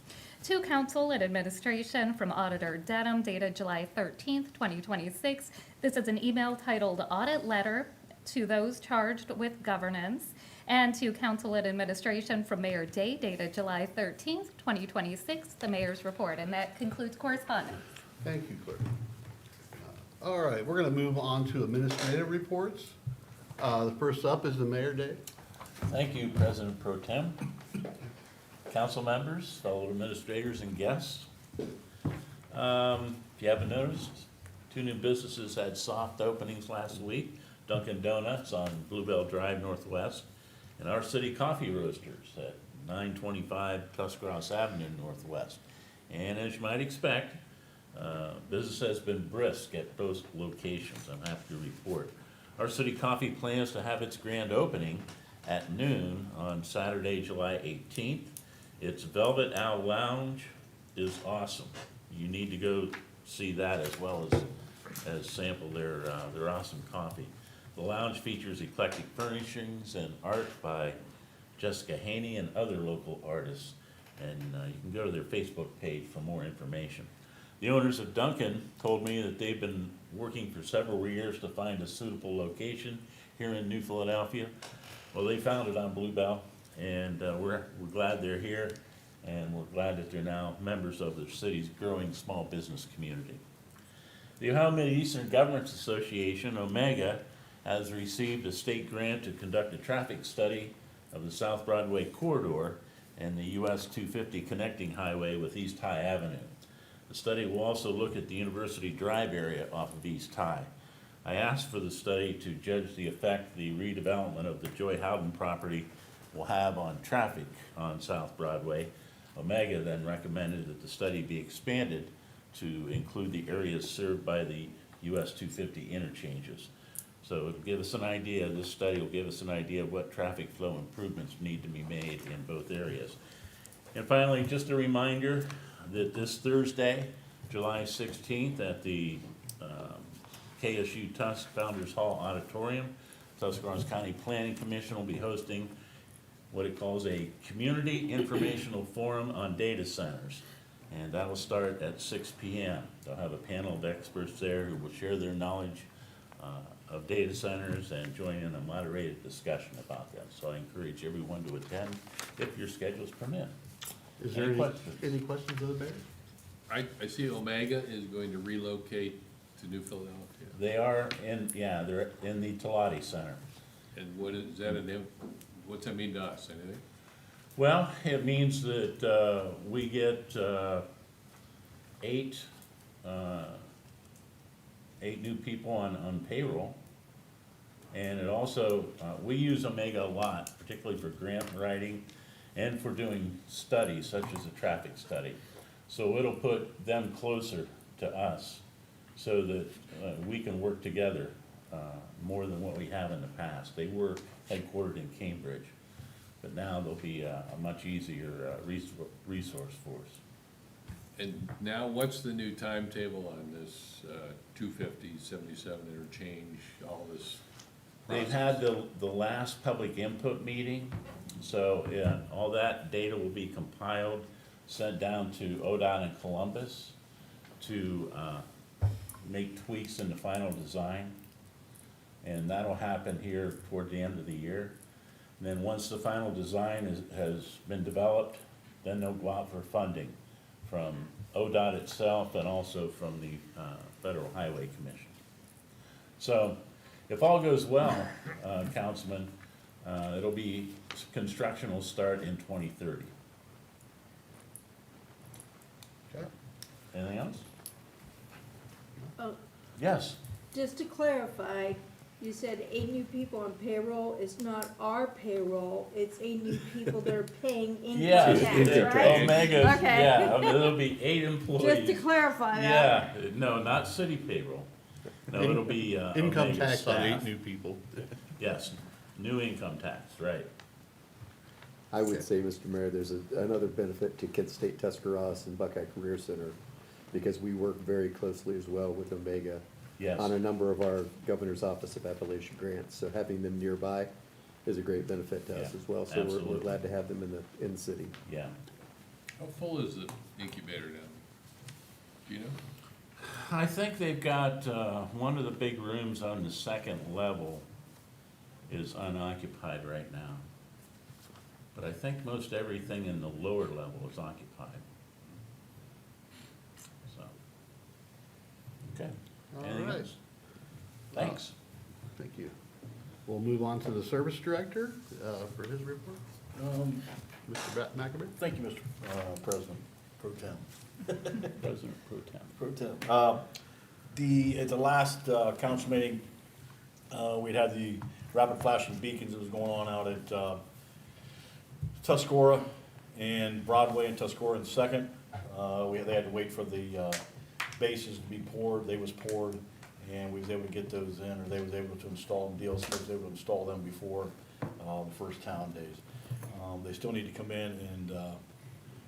To council and administration from Auditor Dedham, dated July 13th, 2026. This is an email titled Audit Letter to those charged with governance. And to council and administration from Mayor Day, dated July 13th, 2026, the mayor's report. And that concludes correspondence. Thank you, clerk. All right, we're going to move on to administrative reports. The first up is the Mayor Day. Thank you, President Pro Tem. Council members, fellow administrators, and guests. If you haven't noticed, 2 new businesses had soft openings last week. Dunkin' Donuts on Bluebell Drive Northwest, and Our City Coffee Roasters at 925 Tuscarawas Avenue Northwest. And as you might expect, business has been brisk at both locations, I'm happy to report. Our City Coffee plans to have its grand opening at noon on Saturday, July 18th. Its Velvet Owl Lounge is awesome. You need to go see that as well as sample their awesome coffee. The lounge features eclectic furnishings and art by Jessica Haney and other local artists. And you can go to their Facebook page for more information. The owners of Dunkin' told me that they've been working for several years to find a suitable location here in New Philadelphia. Well, they found it on Bluebell, and we're glad they're here, and we're glad that they're now members of the city's growing small business community. The Ohio Mid-Eastern Governments Association, Omega, has received a state grant to conduct a traffic study of the South Broadway corridor and the US 250 connecting highway with East High Avenue. The study will also look at the University Drive area off of East High. I asked for the study to judge the effect the redevelopment of the Joy Howden property will have on traffic on South Broadway. Omega then recommended that the study be expanded to include the areas served by the US 250 interchanges. So it'll give us an idea, this study will give us an idea of what traffic flow improvements need to be made in both areas. And finally, just a reminder that this Thursday, July 16th, at the KSU Tusk Founders Hall Auditorium, Tuscarawas County Planning Commission will be hosting what it calls a Community Informational Forum on Data Centers. And that will start at 6 p.m. They'll have a panel of experts there who will share their knowledge of data centers and join in a moderated discussion about them. So I encourage everyone to attend if your schedules permit. Is there Any questions? any questions of the Mayor? I see Omega is going to relocate to New Philadelphia. They are they're in the Talati Center. And what is that, what's that mean to us, anything? Well, it means that we get 8 new people on payroll. And it also, we use Omega a lot, particularly for grant writing and for doing studies such as a traffic study. So it'll put them closer to us so that we can work together more than what we have in the past. They were headquartered in Cambridge, but now they'll be a much easier resource for us. And now, what's the new timetable on this 250, 77 interchange, all this? They've had the last public input meeting, so all that data will be compiled, sent down to ODOT in Columbus to make tweaks in the final design. And that'll happen here toward the end of the year. And then once the final design has been developed, then they'll go out for funding from ODOT itself and also from the Federal Highway Commission. So if all goes well, Councilman, construction will start in 2030. Okay. Anything else? Oh, Yes. just to clarify, you said 8 new people on payroll. It's not our payroll, it's 8 new people that are paying Yeah, income tax, right? Omega, Okay. yeah, there'll be 8 employees. Just to clarify that. Yeah, no, not city payroll. No, it'll be, Income Omega tax on 8 staff. new people. Yes, new income tax, right. I would say, Mr. Mayor, there's another benefit to Kent State Tuscarawas and Buckeye Career Center, because we work very closely as well with Omega Yes. on a number of our Governor's Office of Appalachian grants, so having them nearby is a great benefit to us Yeah, as well, so we're absolutely. glad to have them in the city. Yeah. How full is the incubator now? Do you know? I think they've got, one of the big rooms on the second level is unoccupied right now. But I think most everything in the lower level is occupied. So, okay. All Anything right. else? Thanks. Thank you. We'll move on to the service director for his report. Mr. McAbey? Thank you, Mr. President Pro Tem. President Pro Tem. Pro Tem. At the last council meeting, we'd had the rapid flashing beacons that was going on out at Tuscarora and Broadway and Tuscarora in second. They had to wait for the bases to be poured. They was poured, and we was able to get those in, or they was able to install them. DLC was able to install them before the first town days. They still need to come in and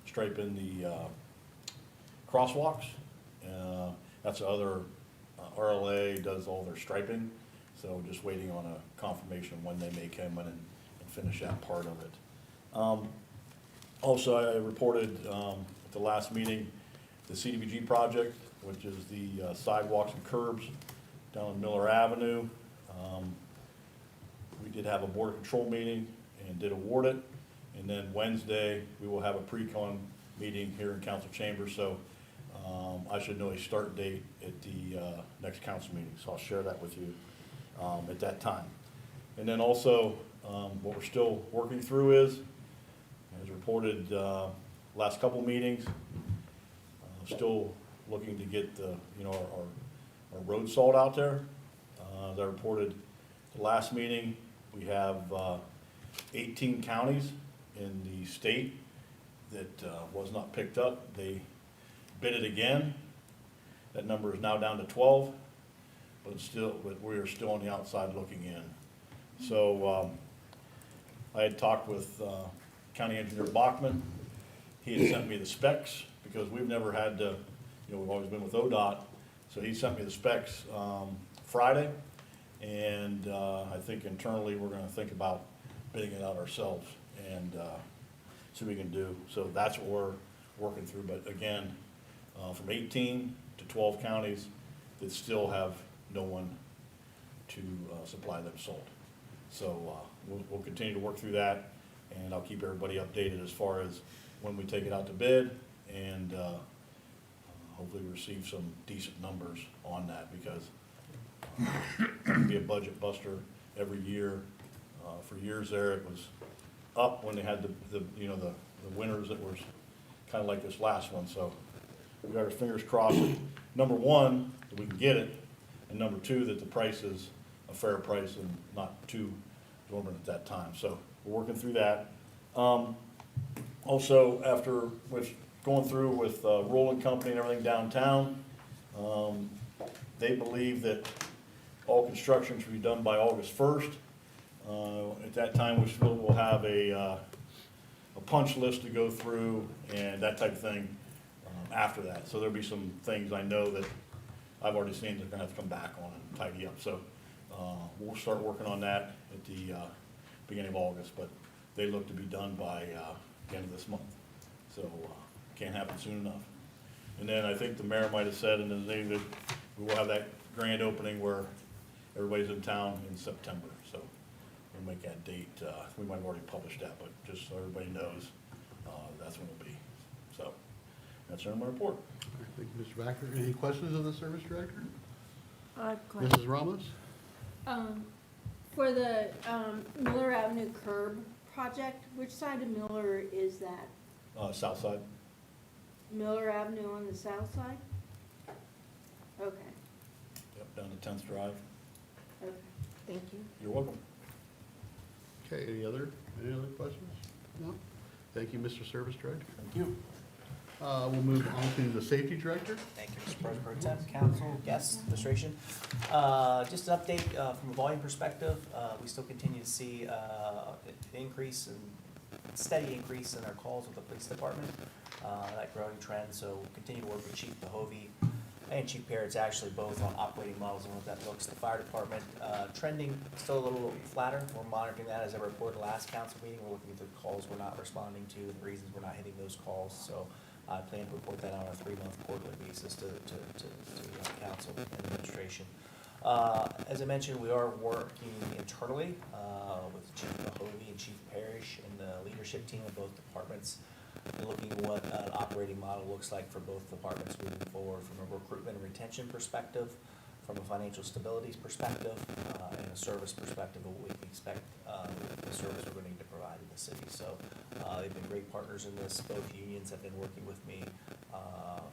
stripe in the crosswalks. That's the other, RLA does all their striping, so just waiting on a confirmation when they may come in and finish that part of it. Also, I reported at the last meeting, the CDBG project, which is the sidewalks and curbs down on Miller Avenue. We did have a board control meeting and did award it. And then Wednesday, we will have a pre-con meeting here in council chambers, so I should know a start date at the next council meeting, so I'll share that with you at that time. And then also, what we're still working through is, as reported last couple meetings, still looking to get the, our road salt out there. As I reported the last meeting, we have 18 counties in the state that was not picked up. They bid it again. That number is now down to 12, but we are still on the outside looking in. So I had talked with County Engineer Bachman. He had sent me the specs, because we've never had to, we've always been with ODOT. So he sent me the specs Friday, and I think internally we're gonna think about bidding it out ourselves and see what we can do. So that's what we're working through, but again, from 18 to 12 counties that still have no one to supply them salt. So we'll continue to work through that, and I'll keep everybody updated as far as when we take it out to bid, and hopefully receive some decent numbers on that, because it can be a budget buster every year. For years there, it was up when they had the winters that was kind of like this last one, so we got our fingers crossed. Number one, that we can get it, and number two, that the prices a fair price and not too exorbitant at that time. So we're working through that. Also, after with going through with Roland Company and everything downtown, they believe that all construction should be done by August 1st. At that time, we still will have a punch list to go through and that type of thing after that. So there'll be some things I know that I've already seen they're gonna have to come back on and tidy up. So we'll start working on that at the beginning of August, but they look to be done by the end of this month. So can't happen soon enough. And then I think the mayor might have said in his name that we will have that grand opening where everybody's in town in September. So we'll make that date. We might have already published that, but just so everybody knows, that's when it'll be. So that's my report. All right, thank you, Mr. Backer. Any questions of the service director? Question. Mrs. Ramos? For the, Miller Avenue curb project, which side of Miller is that? South side. Miller Avenue on the south side? Okay, Yep, down to 10th Drive. okay, thank you. You're welcome. Okay, any other questions? No? Thank you, Mr. Service Director. Thank you. We'll move on to the Safety Director. Thank you, Mr. President Pro Tem, Council, guests, administration. Just an update from a volume perspective. We still continue to see an increase and steady increase in our calls with the police department, that growing trend. So we'll continue to work with Chief Bahovey and Chief Parrott's actually both on operating models and what that looks. The fire department trending still a little flatter. We're monitoring that as I reported last council meeting. We're looking at the calls we're not responding to and the reasons we're not hitting those calls. So I plan to report that on a 3-month quarterly basis to council and administration. As I mentioned, we are working internally with Chief Bahovey and Chief Parrish and the leadership team of both departments, looking at what an operating model looks like for both departments moving forward from a recruitment and retention perspective, from a financial stability perspective, and a service perspective of what we can expect the service we're going to need to provide in the city. So they've been great partners in this. Both unions have been working with me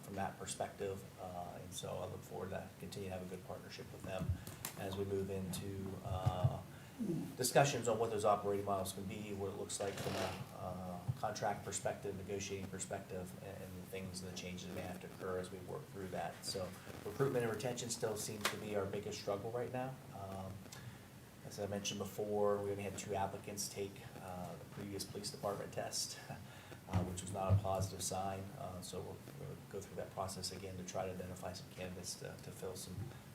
from that perspective, and so I look forward to continue to have a good partnership with them as we move into discussions on what those operating models can be, what it looks like from a contract perspective, negotiating perspective, and the things and the changes that may have to occur as we work through that. So recruitment and retention still seems to be our biggest struggle right now. As I mentioned before, we only had 2 applicants take the previous police department test, which was not a positive sign. So we'll go through that process again to try to identify some candidates to fill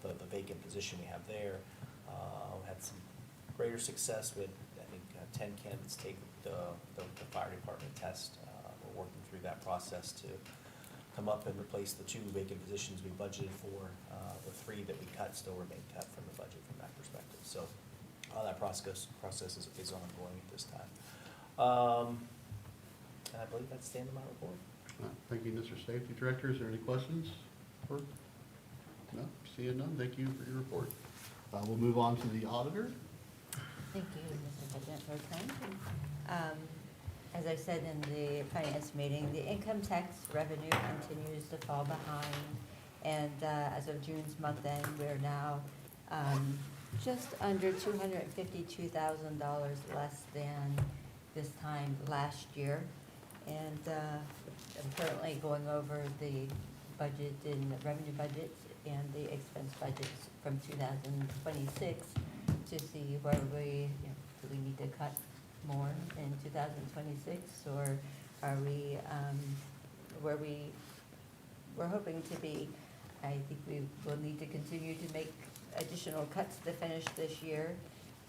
the vacant position we have there. We had some greater success with, I think, 10 candidates take the fire department test. We're working through that process to come up and replace the 2 vacant positions we budgeted for. The 3 that we cut still remain cut from the budget from that perspective. So that process is ongoing at this time. And I believe that's the end of my report. Thank you, Mr. Safety Director. Is there any questions? No, seeing none. Thank you for your report. We'll move on to the auditor. Thank you, Mr. President Pro Tem. As I said in the finance meeting, the income tax revenue continues to fall behind. And as of June's month end, we're now just under $252,000 less than this time last year. And I'm currently going over the budget and the revenue budgets and the expense budgets from 2026 to see where we, do we need to cut more in 2026, or are we where we're hoping to be. I think we will need to continue to make additional cuts to finish this year.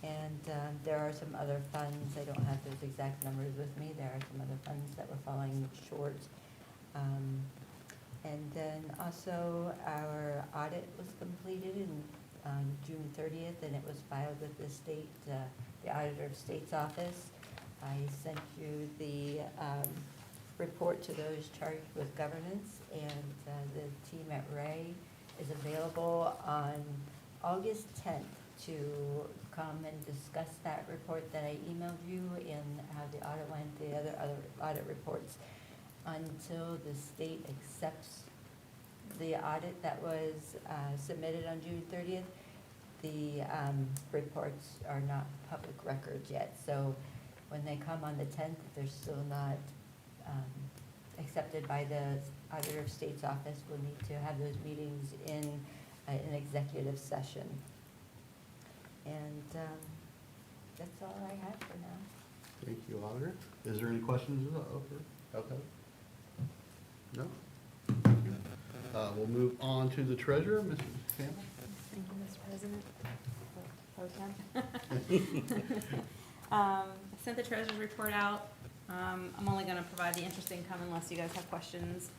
And there are some other funds, I don't have those exact numbers with me, there are some other funds that were falling short. And then also our audit was completed on June 30th, and it was filed with the state, the Auditor of State's office. I sent you the report to those charged with governance, and the team at Ray is available on August 10th to come and discuss that report that I emailed you and how the audit went, the other audit reports, until the state accepts the audit that was submitted on June 30th. the reports are not public records yet. So when they come on the 10th, they're still not accepted by the Auditor of State's office. We'll need to have those meetings in an executive session. And that's all I have for now. Thank you, Auditor. Is there any questions okay? No? Thank you. We'll move on to the treasurer, Mrs. Campbell. Thank you, Mr. President. Pro Tem. I sent the treasurer's report out. I'm only gonna provide the interest income unless you guys have questions.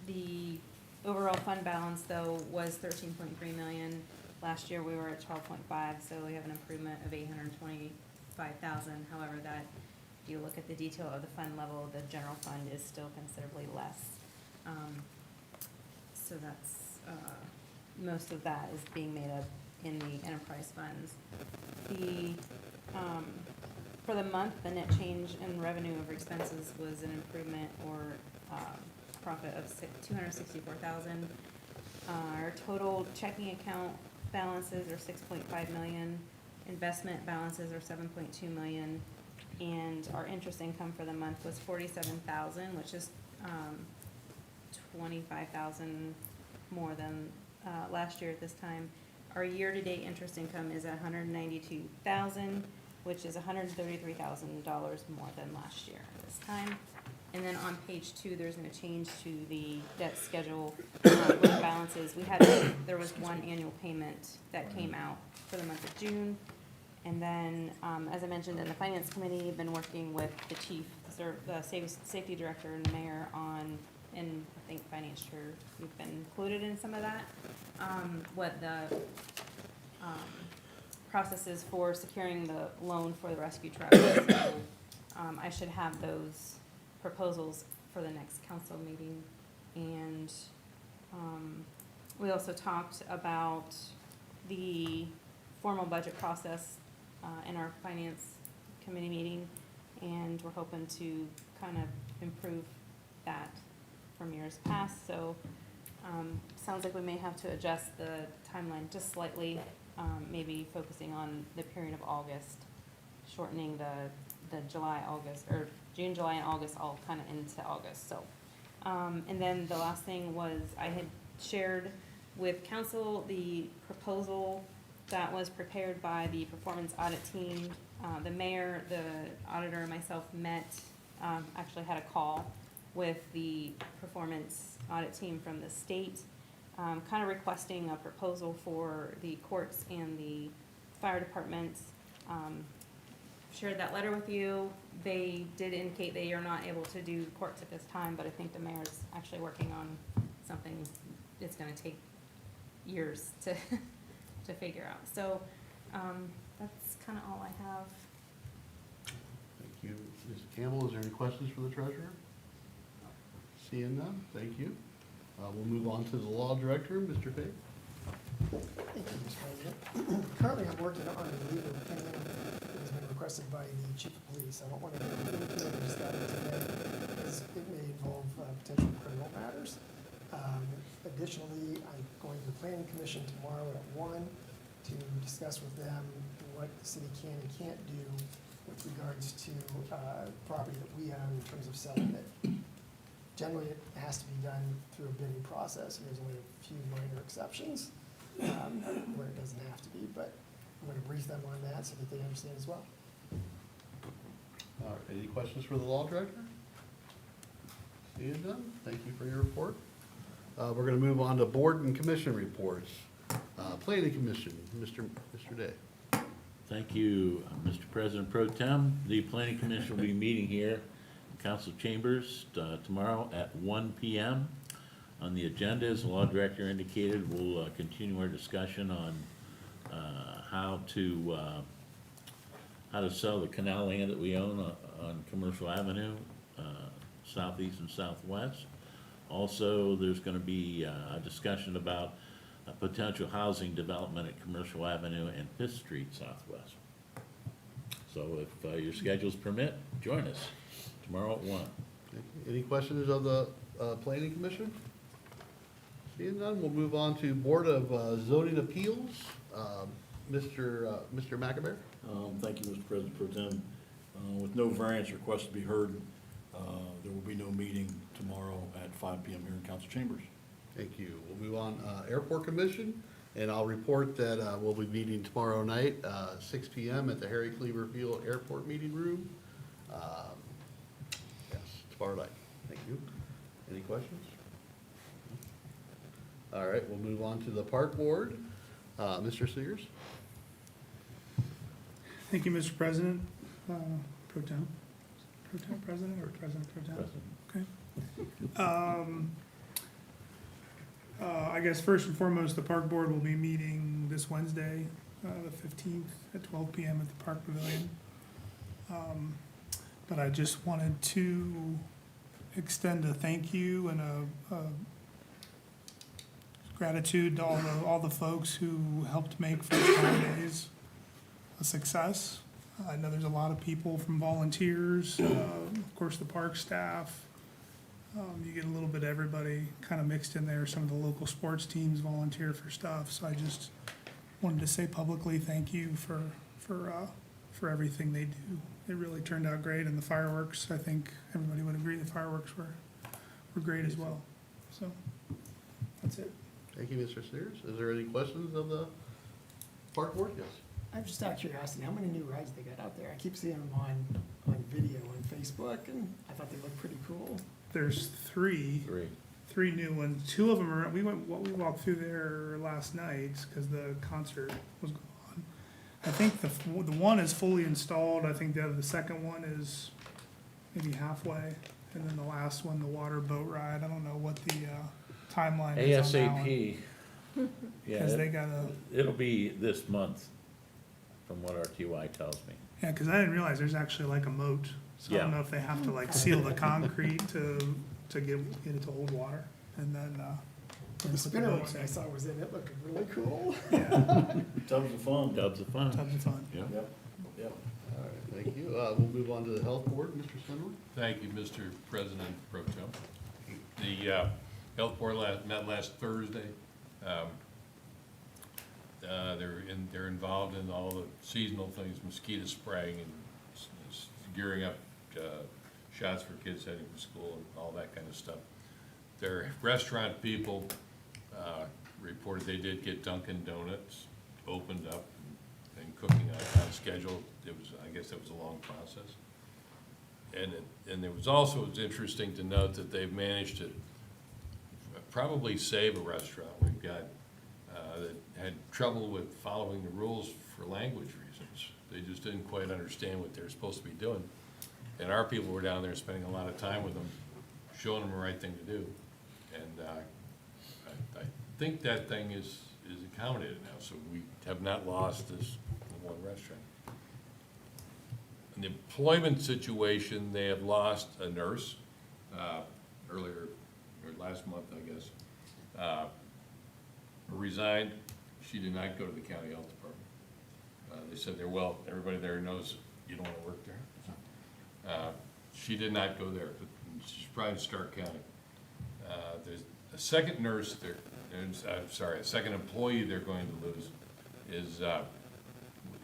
The overall fund balance, though, was 13.3 million. Last year, we were at 12.5, so we have an improvement of 825,000. However, that, if you look at the detail of the fund level, the general fund is still considerably less. So that's, most of that is being made up in the enterprise funds. For the month, the net change in revenue over expenses was an improvement or profit of 264,000. Our total checking account balances are 6.5 million, investment balances are 7.2 million, and our interest income for the month was 47,000, which is 25,000 more than last year at this time. Our year-to-date interest income is 192,000, which is $133,000 more than last year at this time. And then on page 2, there's a change to the debt schedule with balances. There was one annual payment that came out for the month of June. And then, as I mentioned in the finance committee, I've been working with the chief, the safety director and mayor on, and I think finance chair, we've been included in some of that, what the process is for securing the loan for the rescue truck. So, I should have those proposals for the next council meeting. And we also talked about the formal budget process in our finance committee meeting, and we're hoping to kind of improve that from years past. So sounds like we may have to adjust the timeline just slightly, maybe focusing on the period of August, shortening the July, August, or June, July, and August all kind of into August. So, and then the last thing was I had shared with council the proposal that was prepared by the performance audit team. The mayor, the auditor, and myself met, actually had a call with the performance audit team from the state, kind of requesting a proposal for the courts and the fire departments. Shared that letter with you. They did indicate they are not able to do courts at this time, but I think the mayor's actually working on something it's gonna take years to to figure out. So that's kind of all I have. Thank you, Ms. Campbell. Is there any questions for the treasurer? Seeing none, thank you. We'll move on to the law director, Mr. Fay. Thank you, Mr. President. Currently, I'm working on a legal opinion that has been requested by the chief of police. I don't want to get into it, I just got it today, because it may involve potential criminal matters. Additionally, I'm going to the planning commission tomorrow at 1 to discuss with them what the city can and can't do with regards to property that we own in terms of selling it. Generally, it has to be done through a bidding process, and there's only a few minor exceptions where it doesn't have to be, but I'm going to brief them on that so that they understand as well. All right, any questions for the law director? Seeing none, thank you for your report. We're gonna move on to board and commission reports. Planning Commission, Mr. Day. Thank you, Mr. President Pro Tem. The Planning Commission will be meeting here in council chambers tomorrow at 1 p.m. On the agenda, as the law director indicated, we'll continue our discussion on how to sell the canal land that we own on Commercial Avenue, southeast and southwest. Also, there's going to be a discussion about a potential housing development at Commercial Avenue and 5th Street Southwest. So if your schedules permit, join us tomorrow at 1. Any questions of the Planning Commission? Seeing none, we'll move on to Board of Zoning Appeals. Mr. McAbear? Thank you, Mr. President Pro Tem. With no variance request to be heard, there will be no meeting tomorrow at 5 PM here in council chambers. Thank you. We'll move on, Airport Commission, and I'll report that we'll be meeting tomorrow night, 6 PM at the Harry Cleaver Field Airport Meeting Room. Yes, tomorrow night. Thank you. Any questions? All right, we'll move on to the Park Board. Mr. Sears? Thank you, Mr. President, Pro Tem. Pro Tem President or President Pro Tem? Okay. I guess first and foremost, the Park Board will be meeting this Wednesday, the 15th at 12 PM at the Park Pavilion. But I just wanted to extend a thank you and a gratitude to all the folks who helped make First Days a success. I know there's a lot of people from volunteers, of course, the park staff. You get a little bit of everybody kind of mixed in there. Some of the local sports teams volunteer for stuff. So I just wanted to say publicly, thank you for everything they do. It really turned out great, and the fireworks, I think everybody would agree, the fireworks were great as well. So, that's it. Thank you, Mr. Sears. Is there any questions of the Park Board? Yes. I'm just out of curiosity, how many new rides they got out there? I keep seeing them on video on Facebook, and I thought they looked pretty cool. There's three new ones. Two of them are, we walked through there last night because the concert was gone. I think the one is fully installed. I think the second one is maybe halfway. And then the last one, the water boat ride, I don't know what the timeline is on that one. ASAP. Yeah, Because they gotta, it'll be this month, from what RTY tells me. yeah, because I didn't realize there's actually like a moat. So I don't Yeah. know if they have to like seal the concrete to get it to hold water. And then, The spinner one I saw was in, it looked really cool. Tons of fun. Tubs of fun. tons of fun. Yeah. Yep, yep. All right, thank you. We'll move on to the Health Board. Mr. Spindler? Thank you, Mr. President Pro Tem. The Health Board met last Thursday. They're involved in all the seasonal things, mosquito spraying and gearing up shots for kids heading to school and all that kind of stuff. Their restaurant people reported they did get Dunkin' Donuts opened up and cooking on schedule. I guess it was a long process. And it was also, it's interesting to note that they've managed to probably save a restaurant we've got that had trouble with following the rules for language reasons. They just didn't quite understand what they were supposed to be doing. And our people were down there spending a lot of time with them, showing them the right thing to do. And I think that thing is accommodated now, so we have not lost this one restaurant. In the employment situation, they have lost a nurse earlier, or last month, I guess. Resigned. She did not go to the county health department. They said well, everybody there knows you don't want to work there. She did not go there, but she's probably in Stark County. There's a second nurse there, a second employee they're going to lose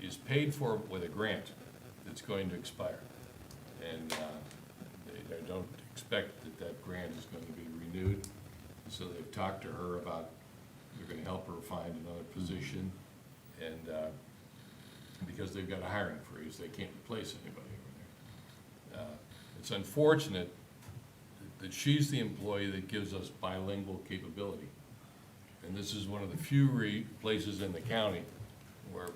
is paid for with a grant that's going to expire. And they don't expect that grant is going to be renewed. So they've talked to her about, they're going to help her find another position. And because they've got a hiring freeze, they can't replace anybody over there. It's unfortunate that she's the employee that gives us bilingual capability. And this is one of the few places in the county where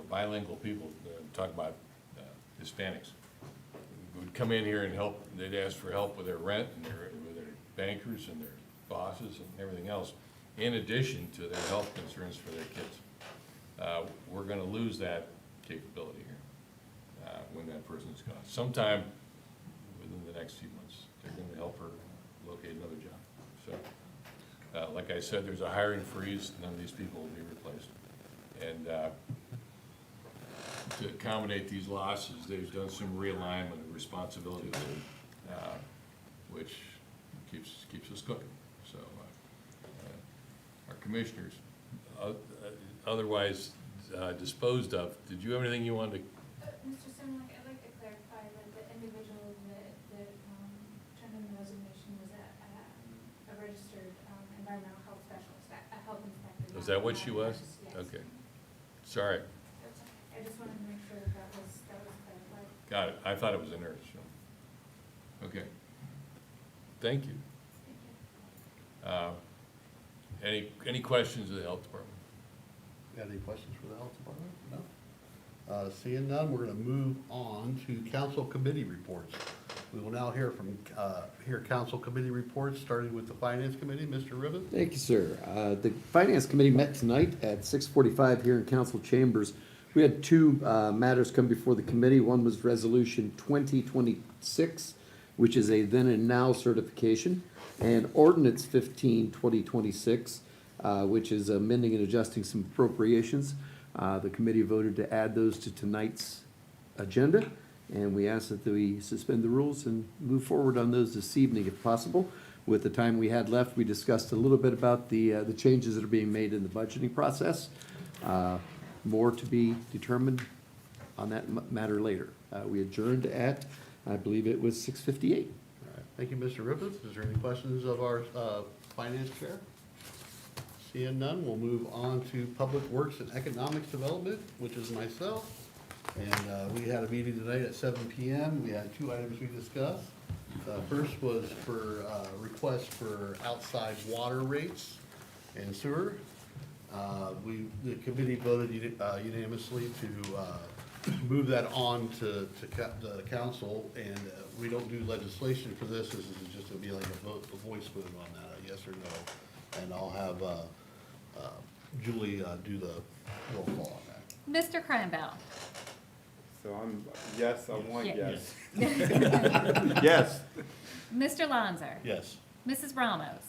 bilingual people talk about Hispanics would come in here and help. They'd ask for help with their rent and with their bankers and their bosses and everything else, in addition to their health concerns for their kids. We're going to lose that capability here when that person's gone. Sometime within the next few months, they're going to help her locate another job. So, like I said, there's a hiring freeze. None of these people will be replaced. And to accommodate these losses, they've done some realignment of responsibilities, which keeps us cooking. So commissioners, otherwise disposed of. Did you have anything you wanted to? Mr. Simlick, I'd like to clarify that the individual that turned in the resignation was a registered environmental health specialist, a health inspector. Was that what she was? Yes. Okay. Sorry. That's okay. I just wanted to make sure that was clarified. Got it. I thought it was a nurse. So. Okay. Thank you. Any questions of the health department? Got any questions for the health department? No? Seeing none, we're gonna move on to council committee reports. We will now hear council committee reports, starting with the finance committee. Mr. Ribbon? Thank you, sir. The Finance Committee met tonight at 6:45 here in council chambers. We had two matters come before the committee. One was Resolution 2026, which is a then and now certification, and Ordinance 15/2026, which is amending and adjusting some appropriations. The committee voted to add those to tonight's agenda, and we ask that we suspend the rules and move forward on those this evening if possible. With the time we had left, we discussed a little bit about the changes that are being made in the budgeting process. More to be determined on that matter later. We adjourned at, I believe it was 6:58. All right, thank you, Mr. Rippeth. Is there any questions of our finance chair? Seeing none, we'll move on to Public Works and Economics Development, which is myself. And we had a meeting tonight at 7 PM. We had two items we discussed. First was for request for outside water rates and sewer. The committee voted unanimously to move that on to the council, and we don't do legislation for this. This is just gonna be like a voice vote on that, a yes or no. And I'll have Julie do the roll call on that. Mr. Cranbell? So I'm, yes, I want Yes. yes. Yes. Mr. Lanzer? Yes. Mrs. Ramos?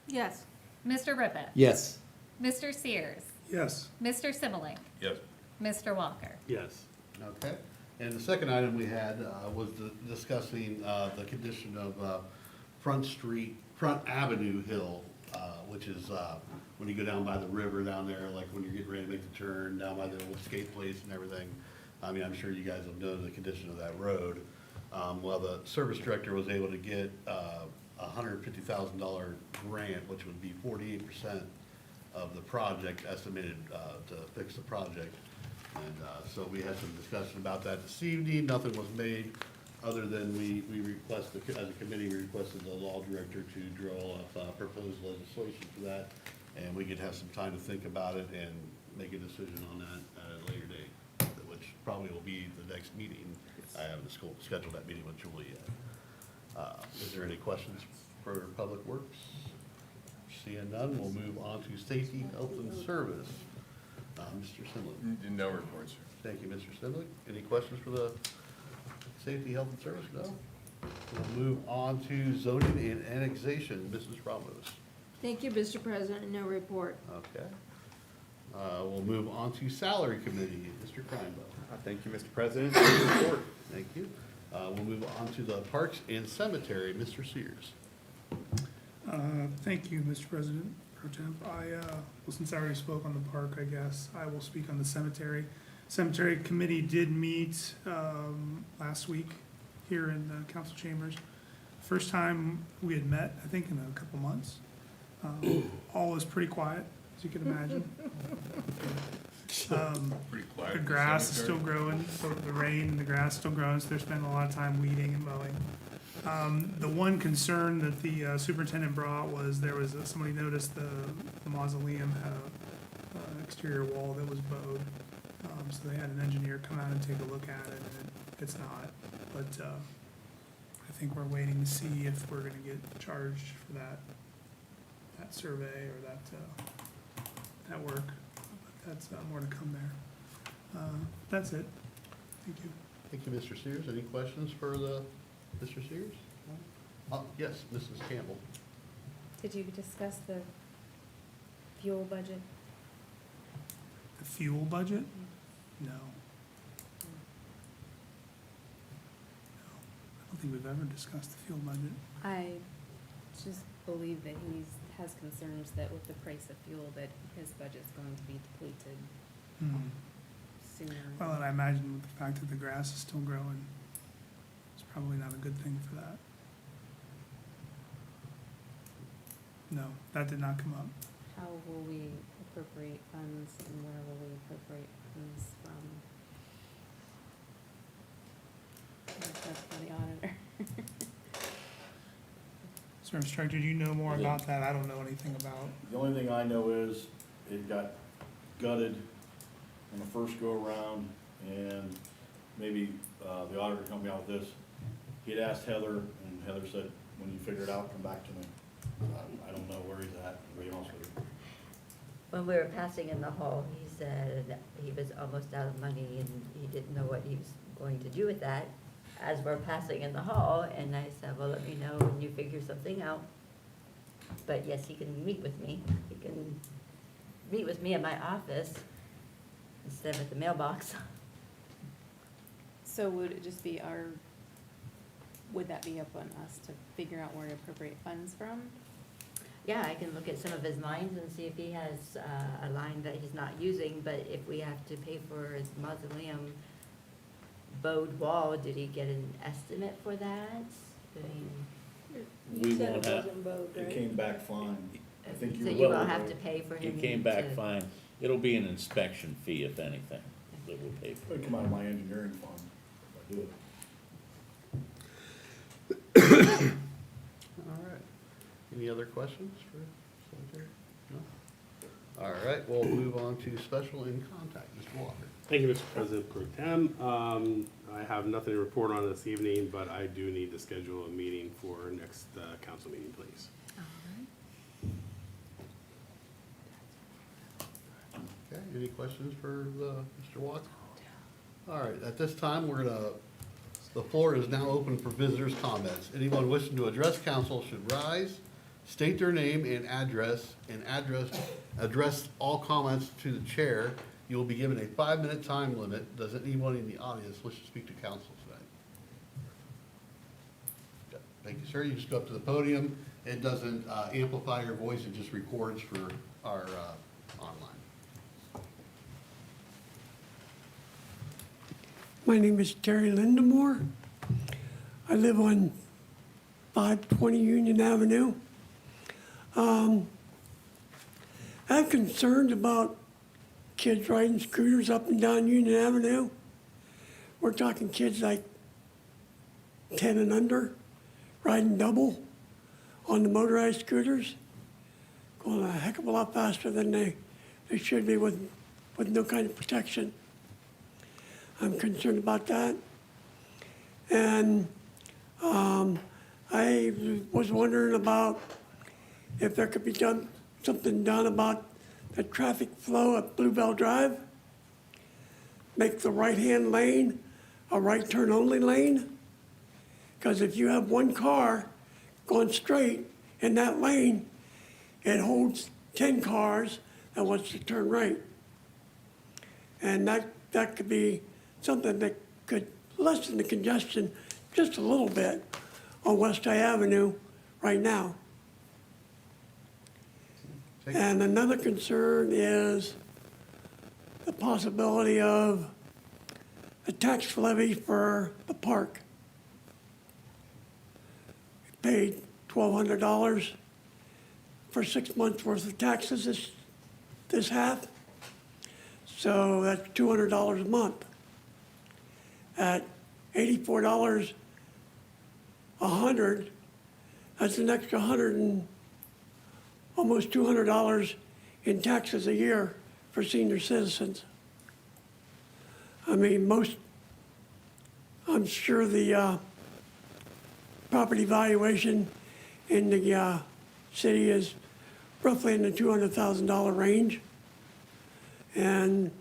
Yes. Mr. Rippeth? Yes. Mr. Sears? Yes. Mr. Similink? Yes. Mr. Walker? Yes. Okay. And the second item we had was discussing the condition of Front Avenue Hill, which is when you go down by the river down there, like when you're getting ready to make the turn, down by the old skate place and everything. I mean, I'm sure you guys have known the condition of that road. Well, the service director was able to get a $150,000 grant, which would be 48% of the project estimated to fix the project. And so we had some discussion about that this evening. Nothing was made, other than we requested, as a committee, we requested the law director to draw up proposed legislation for that. And we could have some time to think about it and make a decision on that at a later date, which probably will be the next meeting. I haven't scheduled that meeting with Julie yet. Is there any questions for Public Works? Seeing none, we'll move on to Safety, Health, and Service. Mr. Simlick. No reports, sir. Thank you, Mr. Simlick. Any questions for the Safety, Health, and Service? No? We'll move on to Zoning and Annexation. Mrs. Ramos. Thank you, Mr. President. No report. Okay. We'll move on to Salary Committee. Mr. Kreinbaum. Thank you, Mr. President. No report. Thank you. We'll move on to the Parks and Cemetery. Mr. Sears. Thank you, Mr. President Pro Temp. Well, since I already spoke on the park, I guess I will speak on the cemetery. Cemetery Committee did meet last week here in the council chambers. First time we had met, I think, in a couple months. All was pretty quiet, as you can imagine. Pretty quiet. The in grass is cemetery. still growing, so the rain and the grass is still growing, so they're spending a lot of time weeding and mowing. The one concern that the superintendent brought was there was, somebody noticed the mausoleum had an exterior wall that was bowed. So they had an engineer come out and take a look at it, and it's not. But I think we're waiting to see if we're gonna get charged for that survey or that work. But that's more to come there. That's it. Thank you. Thank you, Mr. Sears. Any questions for Mr. Sears? Yes, Mrs. Campbell. Did you discuss the fuel budget? The fuel budget? No. No. I don't think we've ever discussed the fuel budget. I just believe that he's has concerns that with the price of fuel, that his budget's going to be depleted Hmm. sooner. Well, and I imagine with the fact that the grass is still growing, it's probably not a good thing for that. No, that did not come up. How will we appropriate funds and where will we appropriate funds from? That's for the auditor. Sir Instructor, do you know more about that? I don't know anything about. The only thing I know is it got gutted on the first go-around, and maybe the auditor come me out with this. He had asked Heather, and Heather said, when you figure it out, come back to me. I don't know where he's at, to be honest with you. When we were passing in the hall, he said he was almost out of money and he didn't know what he was going to do with that as we're passing in the hall. And I said, well, let me know when you figure something out. But yes, he can meet with me. He can meet with me in my office instead of at the mailbox. So would it just be would that be up on us to figure out where to appropriate funds from? Yeah, I can look at some of his lines and see if he has a line that he's not using, but if we have to pay for his mausoleum bowed wall, did he get an estimate for that? I mean, We You said won't it have, wasn't vote, It right? came back fine. I think so you you will. won't have to pay for him it came back to- fine. It'll be an inspection fee, if anything, that we'll pay for. It'll come out of my engineering fund if I do it. All right. Any other questions for Secretary? No? All right, we'll move on to special in contact, Mr. Walker. Thank you, Mr. President Pro Tem. I have nothing to report on this evening, but I do need to schedule a meeting for next council meeting, please. Okay, any questions for Mr. Walker? All right, at this time, the floor is now open for visitors' comments. Anyone wishing to address council should rise, state their name and address all comments to the chair. You will be given a 5-minute time limit. Does anyone in the audience wish to speak to council tonight? Okay, thank you, sir. You just go up to the podium. It doesn't amplify your voice, it just records for our online. My name is Terry Lindemore. I live on 520 Union Avenue. I have concerns about kids riding scooters up and down Union Avenue. We're talking kids like 10 and under, riding double on the motorized scooters, going a heck of a lot faster than they should be with no kind of protection. I'm concerned about that. And I was wondering about if there could be something done about the traffic flow at Bluebell Drive. Make the right-hand lane a right turn only lane. Because if you have one car going straight in that lane, it holds 10 cars that wants to turn right. And that could be something that could lessen the congestion just a little bit on West High Avenue right now. And another concern is the possibility of a tax levy for the park. We paid $1,200 for 6 months worth of taxes this half. So that's $200 a month. At $84 100, that's an extra almost $200 in taxes a year for senior citizens. I mean, I'm sure the property valuation in the city is roughly in the $200,000 range. And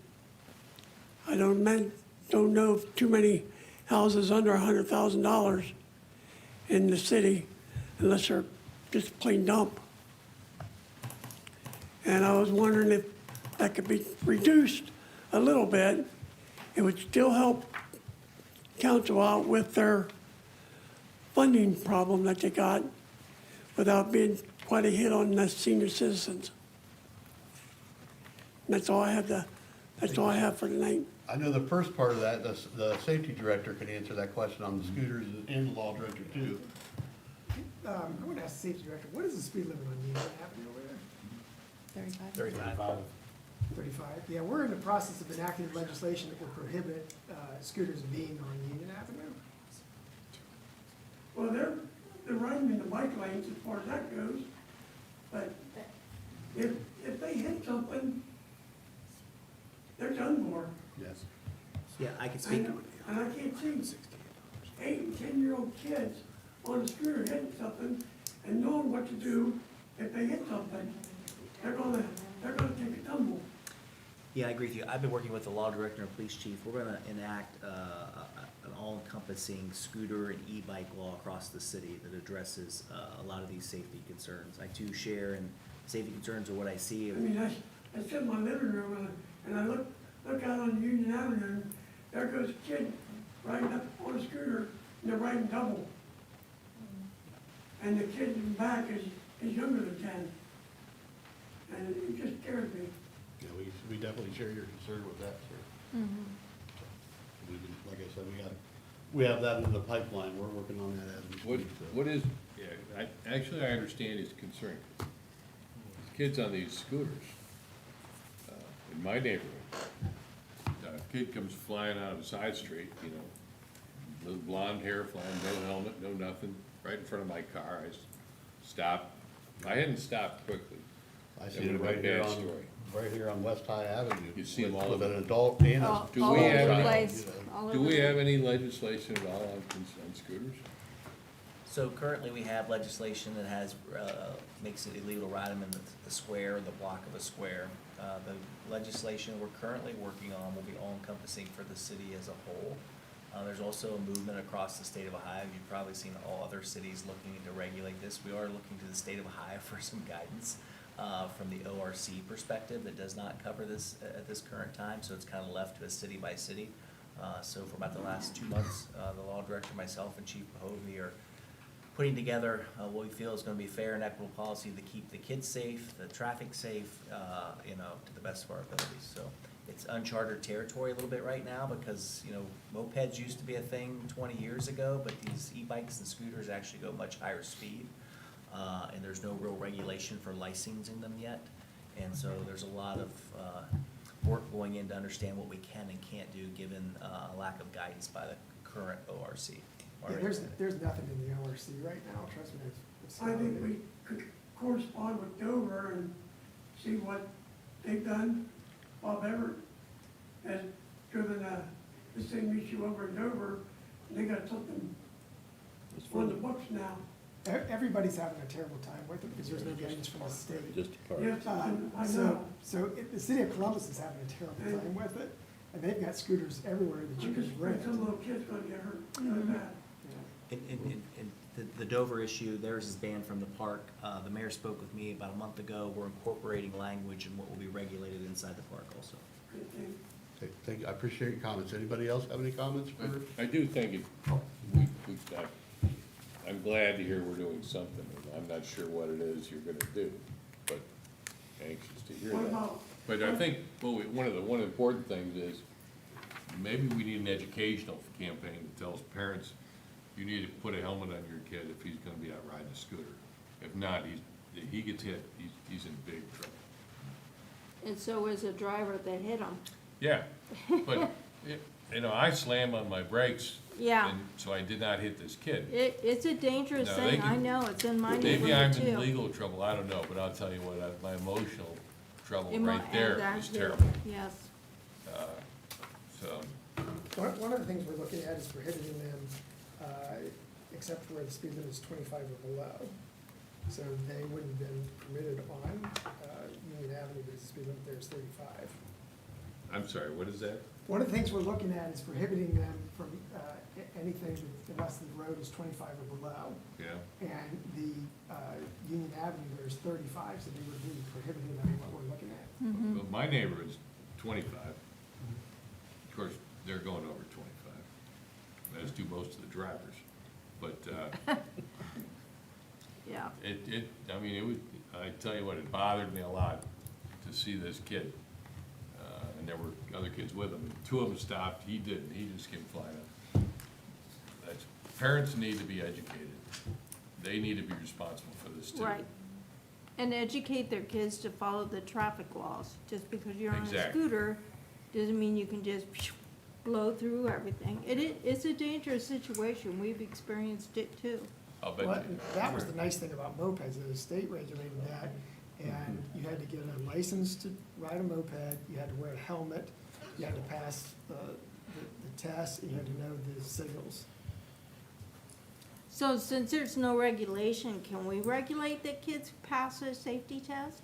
I don't know of too many houses under $100,000 in the city unless they're just plain dump. And I was wondering if that could be reduced a little bit. It would still help council out with their funding problem that they got without being quite a hit on the senior citizens. That's all I have for tonight. I know the first part of that, the safety director can answer that question on the scooters and the law director too. I want to ask the safety director, what is the speed limit on Union Avenue over there? 35. 35? Yeah, we're in the process of enacting legislation that will prohibit scooters being on Union Avenue. Well, they're riding in the bike lanes as far as that goes, but if they hit something, they're done for. Yes. Yeah, I can speak. And I can't see 8 and 10-year-old kids on a scooter hitting something and knowing what to do if they hit something. They're gonna take a tumble. Yeah, I agree with you. I've been working with the law director and police chief. We're gonna enact an all-encompassing scooter and e-bike law across the city that addresses a lot of these safety concerns. I too share in safety concerns of what I see. I mean, I sit in my living room and I look out on Union Avenue and there goes a kid riding up on a scooter and they're riding double. And the kid in the back is younger than 10. And it just scares me. Yeah, we definitely share your concern with that, sir. Like I said, we have that in the pipeline. We're working on that as we What, speak. so. what is, yeah, actually, I understand his concern. Kids on these scooters, in my neighborhood, a kid comes flying out of a side street, you know, little blonde hair flying, no helmet, no nothing, right in front of my car. I stopped. I hadn't stopped quickly. I That see it would've been right a here bad on, story. right here on West High Avenue. You see them with- all With over. an adult and a. All Do all we over have the any- place, all Do over we the- have any legislation at all on scooters? So currently, we have legislation that has, makes it illegal to ride them in the square, the block of a square. The legislation we're currently working on will be all-encompassing for the city as a whole. There's also a movement across the state of Ohio. You've probably seen all other cities looking to regulate this. We are looking to the state of Ohio for some guidance from the ORC perspective that does not cover this at this current time, so it's kind of left to a city by city. So for about the last 2 months, the law director, myself, and Chief Pahovey are putting together what we feel is gonna be fair and equitable policy to keep the kids safe, the traffic safe, you know, to the best of our abilities. So it's uncharted territory a little bit right now because, you know, mopeds used to be a thing 20 years ago, but these e-bikes and scooters actually go much higher speed. And there's no real regulation for licensing them yet. And so there's a lot of work going in to understand what we can and can't do given a lack of guidance by the current ORC. Yeah, there's nothing in the ORC right now, trust me. It's I think we could correspond with Dover and see what they've done. Bob Everett has driven the same issue over in Dover, and they got something on the books now. Everybody's having a terrible time with it because there's no guidance from the state. Just a part. Yes, I So, know. the city of Columbus is having a terrible time with it, and they've got scooters everywhere that you I'm can just afraid rent. some little kid's gonna get hurt really bad. In the Dover issue, theirs is banned from the park. The mayor spoke with me about a month ago. We're incorporating language in what will be regulated inside the park also. Okay, thank you. I appreciate your comments. Anybody else have any comments for? I do think I'm glad to hear we're doing something. I'm not sure what it is you're gonna do, but anxious to hear What that. about, But I think, one of the important things is, maybe we need an educational campaign that tells parents, you need to put a helmet on your kid if he's gonna be out riding a scooter. If not, he gets hit, he's in big trouble. And so is a driver that hit him. Yeah, but, you know, I slammed on my brakes. Yeah. And so I did not hit this kid. It's a dangerous No, they thing, I can- know, it's in my Maybe I'm neighborhood in too. legal trouble, I don't know, but I'll tell you what, my emotional trouble In my- right there and that is hit, terrible. Yes. So, One of the things we're looking at is prohibiting them, except where the speed limit is 25 or below. So they wouldn't have been permitted on Union Avenue because the speed limit there is 35. I'm sorry, what is that? One of the things we're looking at is prohibiting them from anything unless the road is 25 or below. Yeah, And the Union Avenue, there's 35, so they would be prohibiting them, what we're looking at. Mm-hmm. well, my neighborhood's 25. Of course, they're going over 25, as do most of the drivers. But, Yeah. I mean, it would, I tell you what, it bothered me a lot to see this kid. And there were other kids with him. Two of them stopped, he didn't, he just came flying up. Parents need to be educated. They need to be responsible for this too. Right. And educate their kids to follow the traffic laws. Just because you're on a Exactly. scooter doesn't mean you can just blow through everything. It's a dangerous situation. We've experienced it too. I'll bet Well, you. that was the nice thing about mopeds, the state regulated that, and you had to get a license to ride a moped, you had to wear a helmet, you had to pass the test, and you had to know the signals. So since there's no regulation, can we regulate that kids pass a safety test?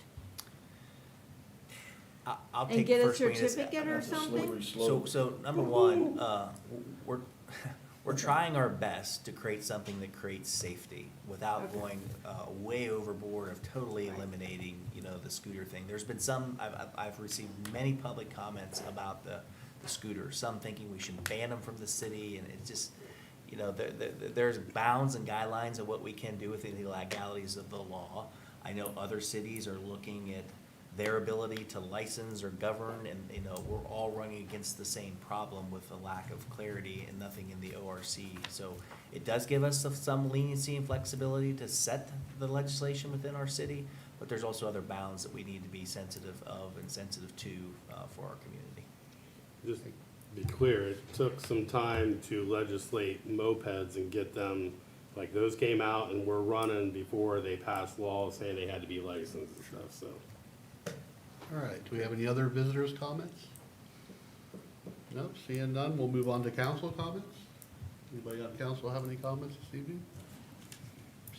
I'll And take get a first swing at this. certificate or That's a slippery something? slope. So number one, we're, we're trying our best to create something that creates safety without Okay. going way overboard of totally eliminating, the scooter thing. There's been some, I've received many public comments about the scooters, some thinking we should ban them from the city, and it's just, there's bounds and guidelines of what we can do within the legalities of the law. I know other cities are looking at their ability to license or govern, and, we're all running against the same problem with the lack of clarity and nothing in the ORC. So it does give us some leniency and flexibility to set the legislation within our city, but there's also other bounds that we need to be sensitive of and sensitive to for our community. Just to be clear, it took some time to legislate mopeds and get them, like, those came out and were running before they passed laws saying they had to be licensed and stuff, so. All right, do we have any other visitors' comments? Nope, seeing none, we'll move on to council comments. Anybody on council have any comments this evening?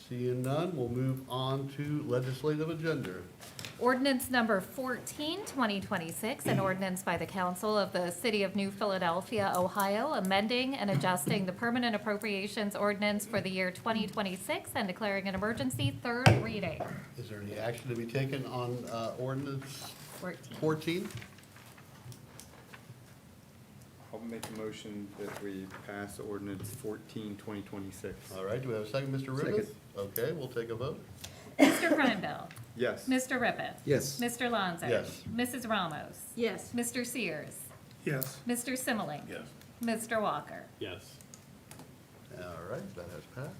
Seeing none, we'll move on to legislative agenda. Ordinance number 14, 2026, an ordinance by the council of the city of New Philadelphia, Ohio, amending and adjusting the permanent appropriations ordinance for the year 2026 and declaring an emergency, third reading. Is there any action to be taken on ordinance 14? I'll make a motion that we pass ordinance 14, 2026. All right, do we have a second, Mr. Rippeth? Second. Okay, we'll take a vote. Mr. Kreinbell. Yes. Mr. Rippeth. Yes. Mr. Lonzer. Yes. Mrs. Ramos. Yes. Mr. Sears. Yes. Mr. Simmelink. Yes. Mr. Walker. Yes. All right, that has passed.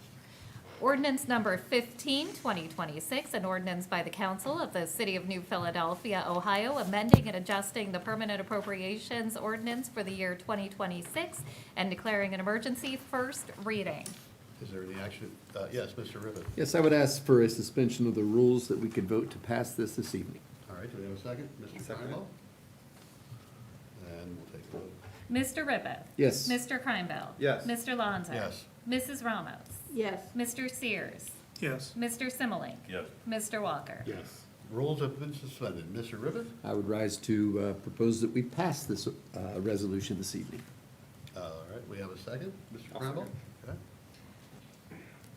Ordinance number 15, 2026, an ordinance by the council of the city of New Philadelphia, Ohio, amending and adjusting the permanent appropriations ordinance for the year 2026 and declaring an emergency, first reading. Is there any action? Yes, Mr. Rippeth. Yes, I would ask for a suspension of the rules that we could vote to pass this evening. All right, do we have a second? Mr. Second. Kreinbell? And we'll take a vote. Mr. Rippeth. Yes. Mr. Kreinbell. Yes. Mr. Lonzer. Yes. Mrs. Ramos. Yes. Mr. Sears. Yes. Mr. Simmelink. Yes. Mr. Walker. Yes. Rules have been suspended. Mr. Rippeth? I would rise to propose that we pass this resolution this evening. All right, we have a second. Mr. I'll Kreinbell? second. Okay.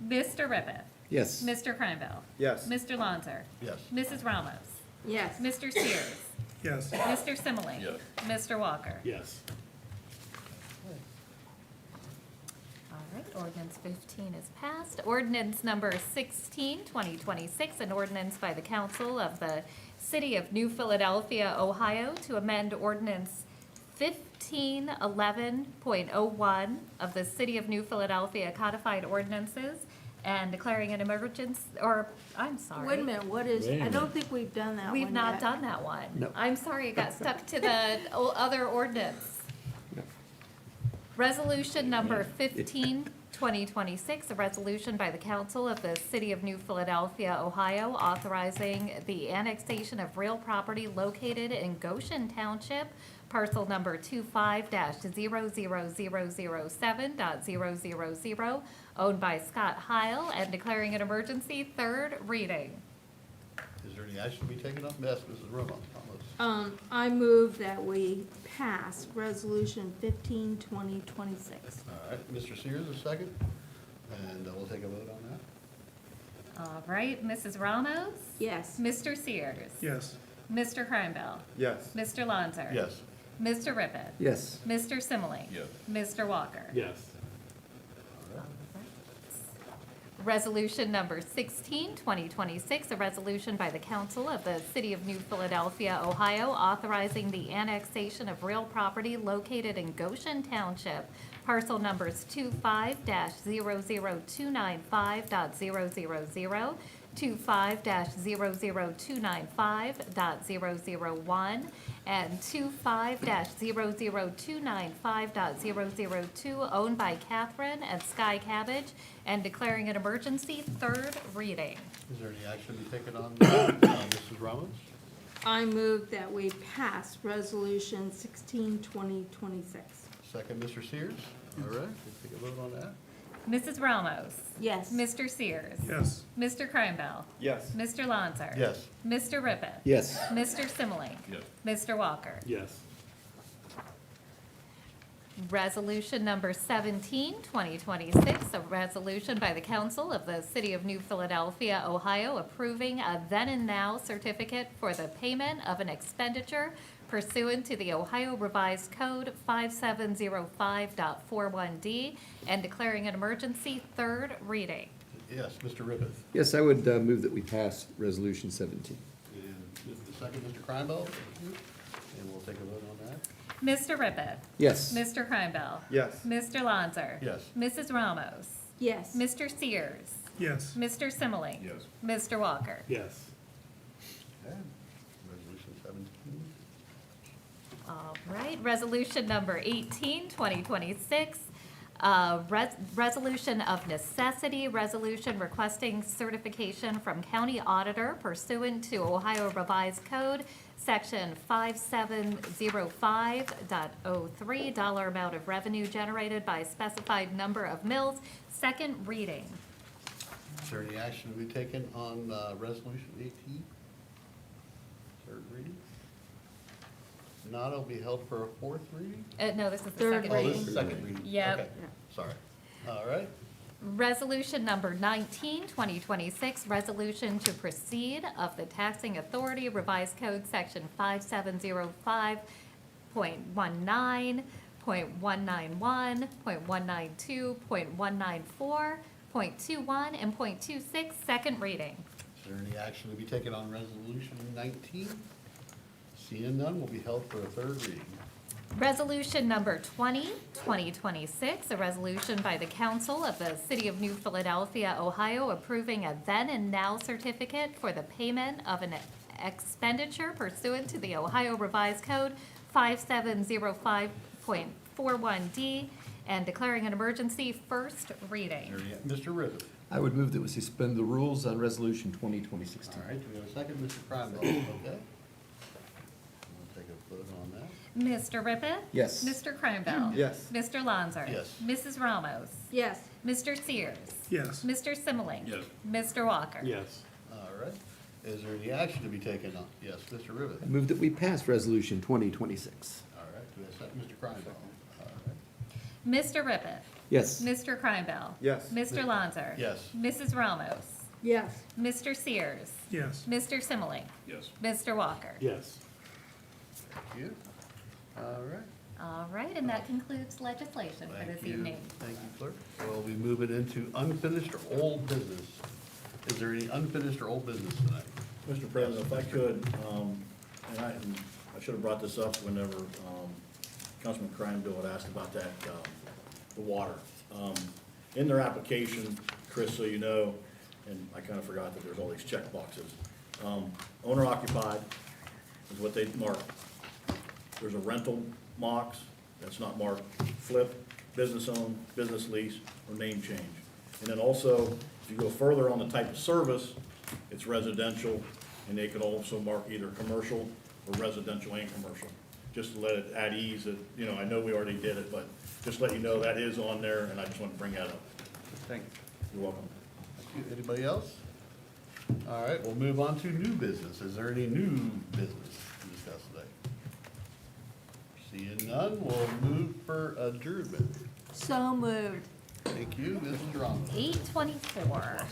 Mr. Rippeth. Yes. Mr. Kreinbell. Yes. Mr. Lonzer. Yes. Mrs. Ramos. Yes. Mr. Sears. Yes. Mr. Simmelink. Yes. Mr. Walker. Yes. All right, ordinance 15 is passed. Ordinance number 16, 2026, an ordinance by the council of the city of New Philadelphia, Ohio, to amend ordinance 1511.01 of the city of New Philadelphia codified ordinances and declaring an emergency, or, I'm sorry. Wait a minute, I don't think we've done that one We've not yet. done that one. No. I'm sorry, it got stuck to the other ordinance. Resolution number 15, 2026, a resolution by the council of the city of New Philadelphia, Ohio, authorizing the annexation of real property located in Goshen Township, parcel number 25-00007.000, owned by Scott Heil, and declaring an emergency, third reading. Is there any action to be taken up? Yes, Mrs. Ramos. I move that we pass resolution 15, 2026. All right, Mr. Sears, a second, and we'll take a vote on that. All right, Mrs. Ramos? Yes. Mr. Sears? Yes. Mr. Kreinbell? Yes. Mr. Lonzer? Yes. Mr. Rippeth? Yes. Mr. Simmelink? Yes. Mr. Walker? Yes. Resolution number 16, 2026, a resolution by the Council of the City of New Philadelphia, Ohio, authorizing the annexation of real property located in Goshen Township, parcel numbers 25-00295.000, 25-00295.001, and 25-00295.002, owned by Catherine and Sky Cabbage, and declaring an emergency, third reading. Is there any action to be taken on that? Mrs. Ramos? I move that we pass resolution 16, 2026. Second, Mr. Sears? All right, let's take a vote on that. Mrs. Ramos. Yes. Mr. Sears. Yes. Mr. Kreinbell. Yes. Mr. Lanzer. Yes. Mr. Rippett. Yes. Mr. Simmelink. Yes. Mr. Walker. Yes. Resolution number 17, 2026, a resolution by the Council of the City of New Philadelphia, Ohio, approving a then and now certificate for the payment of an expenditure pursuant to the Ohio Revised Code 5705.41D and declaring an emergency, third reading. Yes, Mr. Rippeth. Yes, I would move that we pass Resolution 17. And the second, Mr. Kreinbell? And we'll take a vote on that. Mr. Rippett. Yes. Mr. Kreinbell. Yes. Mr. Lanzer. Yes. Mrs. Ramos. Yes. Mr. Sears. Yes. Mr. Simmelink. Yes. Mr. Walker. Yes. Okay. Resolution 17. All right, resolution number 18, 2026, resolution of necessity, resolution requesting certification from county auditor pursuant to Ohio Revised Code, section 5705.03, dollar amount of revenue generated by specified number of mills, second reading. Is there any action to be taken on resolution 18? Third reading? Not, it'll be held for a fourth reading? No, this is the Third second Oh, reading. this is second reading? Yep. Okay, sorry. All right. Resolution number 19, 2026, resolution to proceed of the Taxing Authority Revised Code, section 5705.19, .191, .192, .194, .21, and .26, second reading. Is there any action to be taken on resolution 19? Seeing none, will be held for a third reading. Resolution number 20, 2026, a resolution by the Council of the City of New Philadelphia, Ohio, approving a then and now certificate for the payment of an expenditure pursuant to the Ohio Revised Code 5705.41D and declaring an emergency, first reading. Mr. Ribbit. I would move that we suspend the rules on Resolution 20, 2016. All right, do we have a second, Mr. Kreinbell? Okay. We'll take a vote on that. Mr. Rippett. Yes. Mr. Kreinbell. Yes. Mr. Lanzer. Yes. Mrs. Ramos. Yes. Mr. Sears. Yes. Mr. Simmelink. Yes. Mr. Walker. Yes. All right. Is there any action to be taken on? Yes, Mr. Ribbit. I move that we pass Resolution 20, 26. All right, do we have a second, Mr. Kreinbell? All right. Mr. Rippett. Yes. Mr. Kreinbell. Yes. Mr. Lanzer. Yes. Mrs. Ramos. Yes. Mr. Sears. Yes. Mr. Simmelink. Yes. Mr. Walker. Yes. Thank you. All right. All right, and that concludes legislation for Thank this you. evening. Thank you, clerk. Well, we move it into unfinished or old business. Is there any unfinished or old business tonight? Mr. President, if I could, and I should have brought this up whenever Councilman Kreinbill had asked about that, the water. In their application, Chris, so you know, and I kind of forgot that there's all these check boxes. Owner occupied is what they mark. There's a rental box that's not marked, flip, business owned, business lease, or name change. And then also, if you go further on the type of service, it's residential, and they could also mark either commercial or residential and commercial. Just to let it at ease that, you know, I know we already did it, but just let you know that is on there, and I just want to bring that up. Thanks. You're welcome. Thank you. Anybody else? All right, we'll move on to new business. Is there any new business to discuss today? Seeing none, we'll move for adjournment. So moved. Thank you, Mrs. Ramos. 8:24.